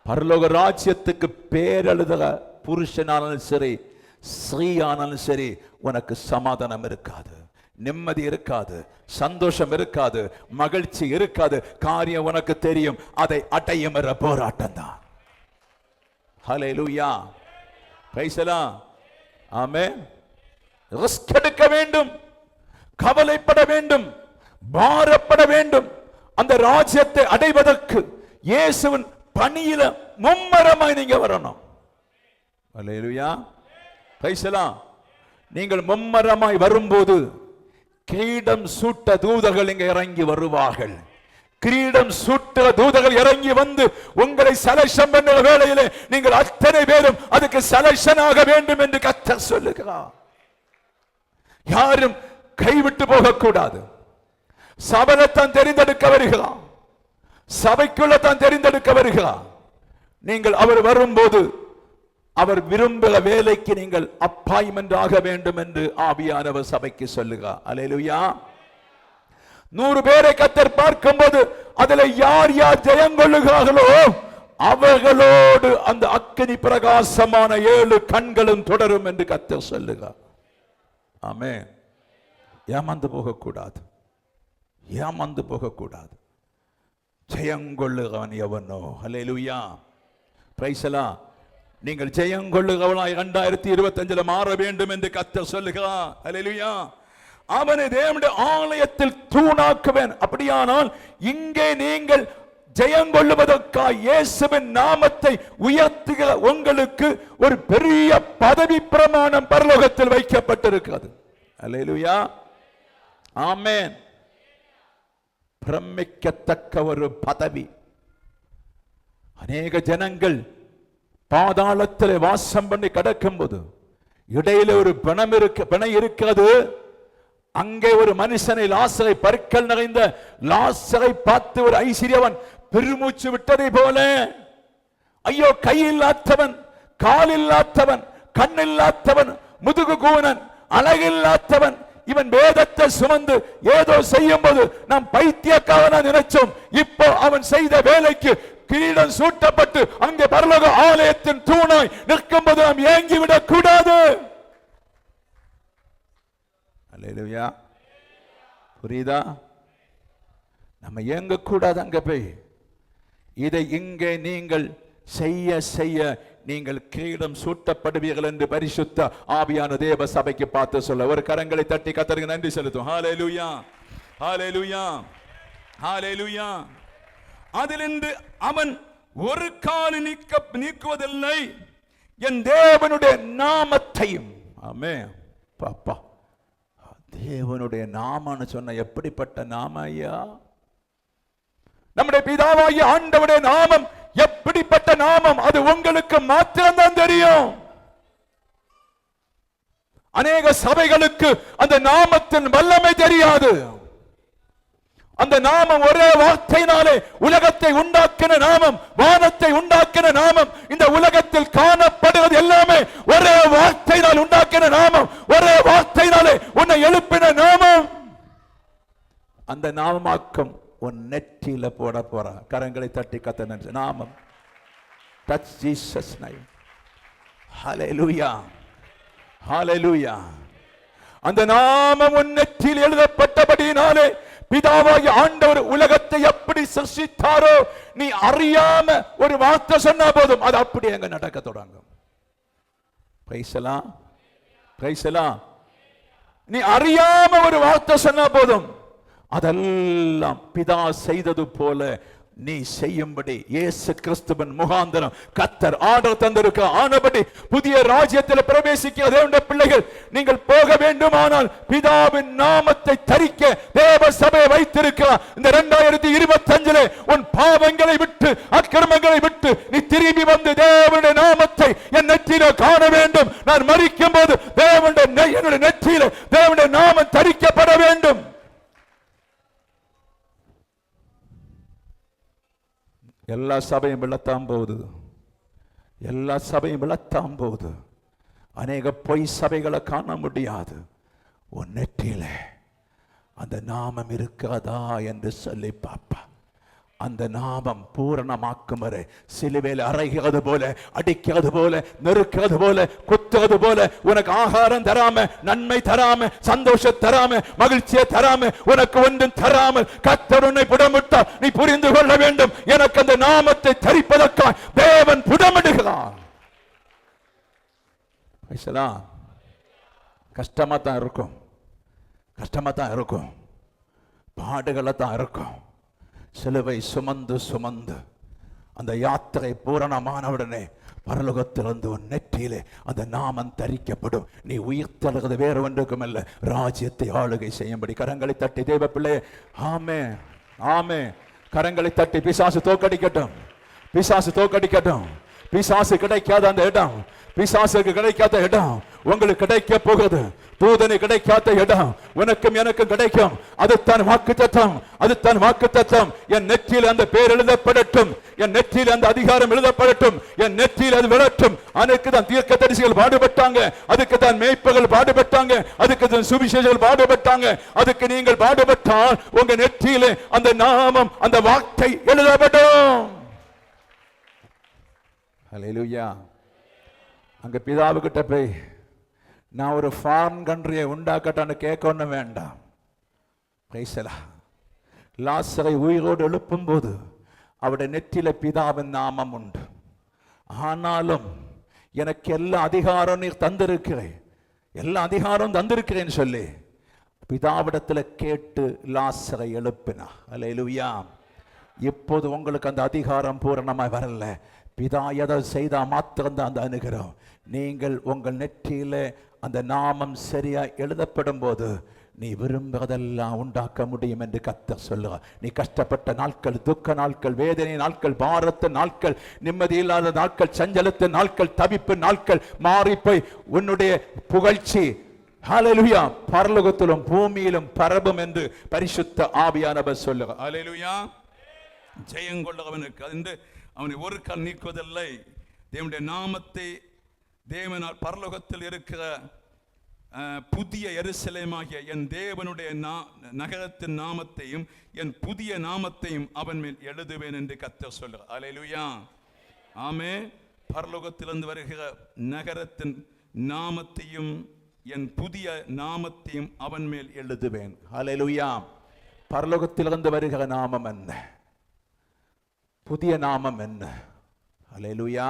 பரலோக ராஜ்யத்துக்கு பேர் எழுதுகிற புருஷனாலும் சரி ஸ்ரீயானாலும் சரி உனக்கு சமாதானம் இருக்காது, நிம்மதி இருக்காது, சந்தோஷம் இருக்காது, மகிழ்ச்சி இருக்காது. காரியம் உனக்கு தெரியும், அதை அடையும் போராட்டம் தான். ஹல்லேலூயா, பிரைஸ் தி லார்ட். ஆமென். ரிஸ்க் எடுக்க வேண்டும், கவலைப்பட வேண்டும், பாரப்பட வேண்டும். அந்த ராஜ்யத்தை அடைவதற்கு இயேசுவின் பணியில மும்மரமாய் நீங்க வரணும். ஹல்லேலூயா, பிரைஸ் தி லார்ட். நீங்கள் மும்மரமாய் வரும்போது கிரீடம் சூட்ட தூதர்கள் இங்க இறங்கி வருவார்கள். கிரீடம் சூட்ட தூதர்கள் இறங்கி வந்து உங்களை செலக்ஷன் பண்ணுற வேளையிலே நீங்கள் அத்தனை பேரும் அதுக்கு செலக்ஷன் ஆக வேண்டும் என்று கர்த்தர் சொல்லுகிறார். யாரும் கைவிட்டு போகக்கூடாது. சபையைத்தான் தெரிந்தெடுக்க வருகிறார், சபைக்குள்ள தான் தெரிந்தெடுக்க வருகிறார். நீங்கள் அவர் வரும்போது அவர் விரும்புகிற வேலைக்கு நீங்கள் அப்பாயின்மெண்ட் ஆக வேண்டும் என்று ஆவியானவர் சபைக்கு சொல்லுகிறார். அல்லேலூயா. 100 பேரை கர்த்தர் பார்க்கும்போது அதில் யார் யார் ஜெயங்கொள்ளுகிறார்களோ அவர்களோடு அந்த அக்கினி பிரகாசமான 7 கண்களும் தொடரும் என்று கர்த்தர் சொல்லுகிறார். ஆமென். ஏமாந்து போகக்கூடாது, ஏமாந்து போகக்கூடாது. ஜெயங்கொள்ளுகிறவன் எவனோ. அல்லேலூயா, பிரைஸ் தி லார்ட். நீங்கள் ஜெயங்கொள்ளுகிறவனாய் 2025 மாற வேண்டும் என்று கர்த்தர் சொல்லுகிறார். அல்லேலூயா. அவனை தேவனுடைய ஆலயத்தில் தூணாக்குவேன். அப்படியானால் இங்கே நீங்கள் ஜெயங்கொள்ளுவதற்காக இயேசுவின் நாமத்தை உயர்த்துகிற உங்களுக்கு ஒரு பெரிய பதவி பிரமாணம் பரலோகத்தில் வைக்கப்பட்டிருக்கிறது. அல்லேலூயா, ஆமென். பிரமிக்கத்தக்க ஒரு பதவி. அநேக ஜனங்கள் பாதாளத்தில் வாசம் பண்ணி கிடக்கும் போது இடையில ஒரு பிணை இருக்கிறது. அங்கே ஒரு மனுஷனை லாசரை பற்கள் நிறைந்த லாசரை பார்த்து ஒரு ஐஸ்வர்யவன் பெருமூச்சு விட்டதை போல, ஐயோ கை இல்லாதவன், கால் இல்லாதவன், கண்ணில்லாதவன், முதுகு கூனன், அழகில்லாதவன், இவன் வேதத்தை சுமந்து ஏதோ செய்யும் போது நாம் பைத்தியக்காரனா நினைச்சோம். இப்போ அவன் செய்த வேலைக்கு கிரீடம் சூட்டப்பட்டு அங்கே பரலோக ஆலயத்தின் தூணாய் நிற்கும் போது நாம் ஏங்கிவிடக் கூடாது. அல்லேலூயா. புரியுதா? நம்ம ஏங்க கூடாது. அங்க போய் இதை இங்கே நீங்கள் செய்ய செய்ய நீங்கள் கிரீடம் சூட்டப்படுவீர்கள் என்று பரிசுத்த ஆவியான தேவ சபைக்கு பார்த்து சொல்ல ஒரு கரங்களை தட்டி கர்த்தருக்கு நன்றி செலுத்தும். ஹல்லேலூயா, ஹல்லேலூயா, ஹல்லேலூயா. அதிலிருந்து அவன் ஒரு கால் நீக்குவதில்லை, என் தேவனுடைய நாமத்தையும். ஆமென். பாப்பா, தேவனுடைய நாமன்னு சொன்ன எப்படிப்பட்ட நாம ஐயா? நம்முடைய பிதாவாகிய ஆண்டவருடைய நாமம் எப்படிப்பட்ட நாமம்? அது உங்களுக்கு மாத்திரம்தான் தெரியும். அநேக சபைகளுக்கு அந்த நாமத்தின் வல்லமை தெரியாது. அந்த நாமம் ஒரே வார்த்தையினாலே உலகத்தை உண்டாக்கின நாமம், வானத்தை உண்டாக்கின நாமம், இந்த உலகத்தில் காணப்படுவது எல்லாமே ஒரே வார்த்தையினால் உண்டாக்கின நாமம், ஒரே வார்த்தையினாலே உன்னை எழுப்பின நாமம். அந்த நாமமாக்கம் உன் நெற்றியில போட போற. கரங்களை தட்டி கர்த்தர் நாமம். Touch Jesus name. ஹல்லேலூயா, ஹல்லேலூயா. அந்த நாமம் உன் நெற்றியில் எழுதப்பட்டபடியினாலே பிதாவாகிய ஆண்டவர் உலகத்தை எப்படி சிருஷ்டித்தாரோ நீ அறியாம ஒரு வார்த்தை சொன்னா போதும் அது அப்படி அங்க நடக்க தொடங்கும். பிரைஸ் எல்லாம், பிரைஸ் எல்லாம். நீ அறியாம ஒரு வார்த்தை சொன்னா போதும் அதெல்லாம் பிதா செய்தது போல நீ செய்யும்படி இயேசு கிறிஸ்துவின் முகாந்தரம் கர்த்தர் ஆர்டர் தந்திருக்க. ஆனபடி புதிய ராஜ்யத்தில் பிரவேசிக்கிற தேவனுடைய பிள்ளைகள் நீங்கள் போக வேண்டுமானால் பிதாவின் நாமத்தை தரிக்க தேவ சபையை வைத்திருக்கிறார். இந்த 2025 உன் பாவங்களை விட்டு அக்கிரமங்களை விட்டு நீ திரும்பி வந்து தேவனுடைய நாமத்தை என் நெற்றியில காண வேண்டும். நான் மரிக்கும் போது என்னுடைய நெற்றியில தேவனுடைய நாமம் தரிக்கப்பட வேண்டும். எல்லா சபையும் விழத்தான் போகுது, எல்லா சபையும் விழத்தான் போகுது. அநேக பொய் சபைகளை காண முடியாது. உன் நெற்றியில அந்த நாமம் இருக்காதா என்று சொல்லி பாப்பா. அந்த நாமம் பூரணமாக்கும் வரை சிலுவையில் அறைகிறது போல, அடிக்கிறது போல, நெருக்கிறது போல, குத்துறது போல, உனக்கு ஆகாரம் தராம, நன்மை தராம, சந்தோஷம் தராம, மகிழ்ச்சியை தராம, உனக்கு ஒன்றும் தராமல் கர்த்தர் உன்னை புடமிட்டார். நீ புரிந்து கொள்ள வேண்டும், எனக்கு அந்த நாமத்தை தரிப்பதற்காக தேவன் புடமிடுகிறார். கஷ்டமா தான் இருக்கும், கஷ்டமா தான் இருக்கும், பாடுகளை தான் இருக்கும். சிலுவை சுமந்து சுமந்து அந்த யாத்திரை பூரணமானவுடனே பரலோகத்திலிருந்து உன் நெற்றியிலே அந்த நாமம் தரிக்கப்படும். நீ உயிர் தழுகிறது வேறு ஒன்றுக்கும் அல்ல, ராஜ்யத்தை ஆளுகை செய்யும்படி. கரங்களை தட்டி தேவ பிள்ளை. ஆமே, ஆமே. கரங்களை தட்டி பிசாசு தோக்கடிக்கட்டும், பிசாசு தோக்கடிக்கட்டும். பிசாசு கிடைக்காத அந்த இடம், பிசாசுக்கு கிடைக்காத இடம் உங்களுக்கு கிடைக்க போகுது. தூதனை கிடைக்காத இடம் உனக்கும் எனக்கும் கிடைக்கும். அதுதான் வாக்கு தத்தம், அதுதான் வாக்கு தத்தம். என் நெற்றியில் அந்த பேர் எழுதப்படட்டும், என் நெற்றியில் அந்த அதிகாரம் எழுதப்படட்டும், என் நெற்றியில் அது விழட்டும். அதுக்கு தான் தீர்க்கதரிசிகள் பாடுபட்டாங்க, அதுக்கு தான் மேய்ப்பர்கள் பாடுபட்டாங்க, அதுக்கு தான் சுவிசேஷர்கள் பாடுபட்டாங்க. அதுக்கு நீங்கள் பாடுபட்டால் உங்க நெற்றியிலே அந்த நாமம், அந்த வார்த்தை எழுதப்படும். ஹல்லேலூயா. அங்க பிதாவுக்கிட்ட போய் நான் ஒரு ஃபாரின் கண்ட்ரியை உண்டாக்கட்டான்னு கேட்க ஒன்றும் வேண்டாம். லாசரை உயிரோடு எழுப்பும் போது அவருடைய நெற்றியில பிதாவின் நாமம் உண்டு. ஆனாலும் எனக்கு எல்லா அதிகாரம் நீர் தந்திருக்கிறேன், எல்லா அதிகாரம் தந்திருக்கிறேன்னு சொல்லி பிதாவிடத்தில் கேட்டு லாசரை எழுப்பினா. அல்லேலூயா. இப்போது உங்களுக்கு அந்த அதிகாரம் பூரணமாய் வரல. பிதா எதை செய்தா மாத்திரம்தான் அந்த அனுகிரகம். நீங்கள் உங்கள் நெற்றியில அந்த நாமம் சரியா எழுதப்படும் போது நீ விரும்புவதெல்லாம் உண்டாக்க முடியும் என்று கர்த்தர் சொல்லுவார். நீ கஷ்டப்பட்ட நாட்கள், துக்க நாட்கள், வேதனை நாட்கள், பாரத்த நாட்கள், நிம்மதி இல்லாத நாட்கள், சஞ்சலத்த நாட்கள், தவிப்பு நாட்கள் மாறி போய் உன்னுடைய புகழ்ச்சி ஹல்லேலூயா பரலோகத்திலும் பூமியிலும் பரவும் என்று பரிசுத்த ஆவியானவர் சொல்லுவார். ஹல்லேலூயா. ஜெயங்கொள்ளவனுக்கு அவனை ஒரு கால் நீக்குவதில்லை, தேவனுடைய நாமத்தை தேவனால் பரலோகத்தில் இருக்கிற புதிய எருசலேமாகிய என் தேவனுடைய நகரத்தின் நாமத்தையும் என் புதிய நாமத்தையும் அவன் மேல் எழுதுவேன் என்று கர்த்தர் சொல்றார். அல்லேலூயா, ஆமே. பரலோகத்திலிருந்து வருகிற நகரத்தின் நாமத்தையும் என் புதிய நாமத்தையும் அவன் மேல் எழுதுவேன். அல்லேலூயா. பரலோகத்திலிருந்து வருகிற நாமம் என்ன? புதிய நாமம் என்ன? அல்லேலூயா.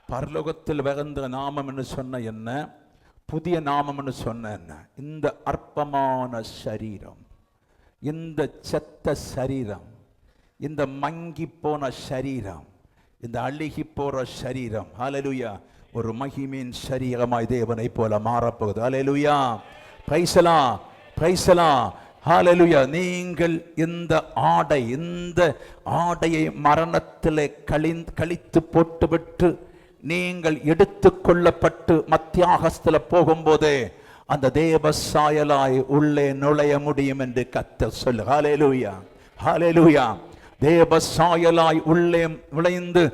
பரலோகத்தில் வருகிற நாமம் என்று சொன்ன என்ன? புதிய நாமம் என்று சொன்ன என்ன? இந்த அற்பமான சரீரம், இந்த செத்த சரீரம், இந்த மங்கி போன சரீரம், இந்த அழுகி போற சரீரம், அல்லேலூயா, ஒரு மகிமையின் சரீரமாய் தேவனை போல மாறப்போகுது. அல்லேலூயா, praise the Lord, praise the Lord, ஹல்லேலூயா. நீங்கள் இந்த ஆடையை மரணத்திலே கழித்து போட்டுவிட்டு நீங்கள் எடுத்துக்கொள்ளப்பட்டு மத்தியாகஸ்தில போகும்போதே அந்த தேவ சாயலாய் உள்ளே நுழைய முடியும் என்று கர்த்தர் சொல்லுங்க. ஹல்லேலூயா, ஹல்லேலூயா. தேவ சாயலாய் உள்ளே நுழைந்து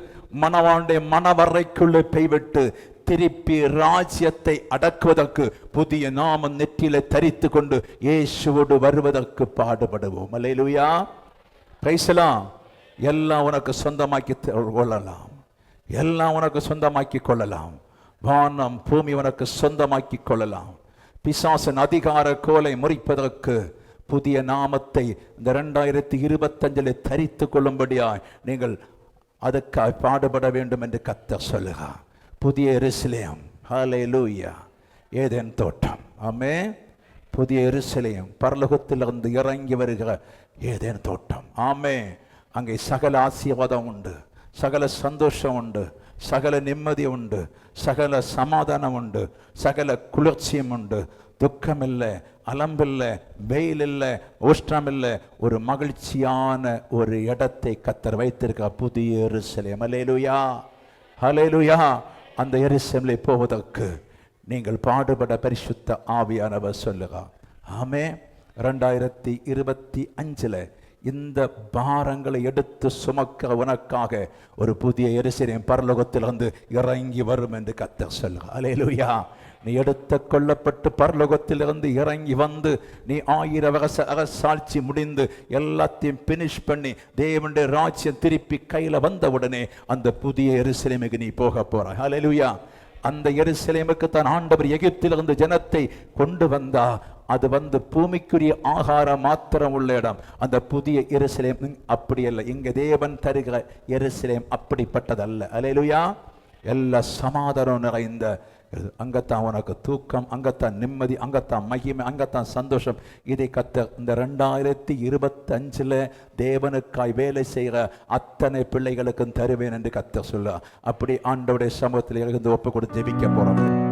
மணவாளுடைய மணவறைக்குள்ளே போய்விட்டு திருப்பி ராஜ்யத்தை அடக்குவதற்கு புதிய நாமம் நெற்றியிலே தரித்து கொண்டு இயேசுவோடு வருவதற்கு பாடுபடுவோம். அல்லேலூயா, பிரைஸ் தி லார்ட். எல்லாம் உனக்கு சொந்தமாக்கி கொள்ளலாம், எல்லாம் உனக்கு சொந்தமாக்கி கொள்ளலாம். வானம் பூமி உனக்கு சொந்தமாக்கி கொள்ளலாம். பிசாசின் அதிகார கோலை முறிப்பதற்கு புதிய நாமத்தை இந்த 2025 தரித்து கொள்ளும்படியாய் நீங்கள் அதுக்காக பாடுபட வேண்டும் என்று கர்த்தர் சொல்லுகிறார். புதிய எருசலேம், ஹல்லேலூயா, ஏதேன் தோட்டம், ஆமென். புதிய எருசலேம், பரலோகத்திலிருந்து இறங்கி வருகிற ஏதேன் தோட்டம், ஆமென். அங்கே சகல ஆசீர்வாதம் உண்டு, சகல சந்தோஷம் உண்டு, சகல நிம்மதி உண்டு, சகல சமாதானம் உண்டு, சகல குளிர்ச்சியும் உண்டு. துக்கம் இல்லை, அலம்பில்லை, வெயில் இல்லை, உஷ்ணம் இல்லை, ஒரு மகிழ்ச்சியான ஒரு இடத்தை கர்த்தர் வைத்திருக்க புதிய எருசலேம். அல்லேலூயா, ஹல்லேலூயா. அந்த எருசலேமிலே போவதற்கு நீங்கள் பாடுபட பரிசுத்த ஆவியானவர் சொல்லுங்க. ஆமென். 2025 இந்த பாரங்களை எடுத்து சுமக்க உனக்காக ஒரு புதிய எருசலேம் பரலோகத்திலிருந்து இறங்கி வரும் என்று கர்த்தர் சொல்லுங்க. அல்லேலூயா. நீ எடுத்து கொள்ளப்பட்டு பரலோகத்திலிருந்து இறங்கி வந்து நீ 1000 வருஷ சாட்சி முடிந்து எல்லாத்தையும் பினிஷ் பண்ணி தேவனுடைய ராஜ்யம் திருப்பி கையில வந்த உடனே அந்த புதிய எருசலேமுக்கு நீ போக போறாய். அல்லேலூயா. அந்த எருசலேமுக்கு தான் ஆண்டவர் எகிப்திலிருந்து ஜனத்தை கொண்டு வந்தா. அது வந்து பூமிக்குரிய ஆகாரம் மாத்திரம் உள்ள இடம். அந்த புதிய எருசலேம் அப்படி அல்ல. இங்க தேவன் தருகிற எருசலேம் அப்படிப்பட்டதல்ல. அல்லேலூயா. எல்லா சமாதானம் நிறைந்த, அங்கத்தான் உனக்கு தூக்கம், அங்கத்தான் நிம்மதி, அங்கத்தான் மகிமை, அங்கத்தான் சந்தோஷம். இதை கர்த்தர் இந்த 2025 தேவனுக்காய் வேலை செய்கிற அத்தனை பிள்ளைகளுக்கும் தருவேன் என்று கர்த்தர் சொல்ல. அப்படி ஆண்டவருடைய சமூகத்தில் இருந்து ஒப்பு கொடுத்து ஜெபிக்க போறோம்.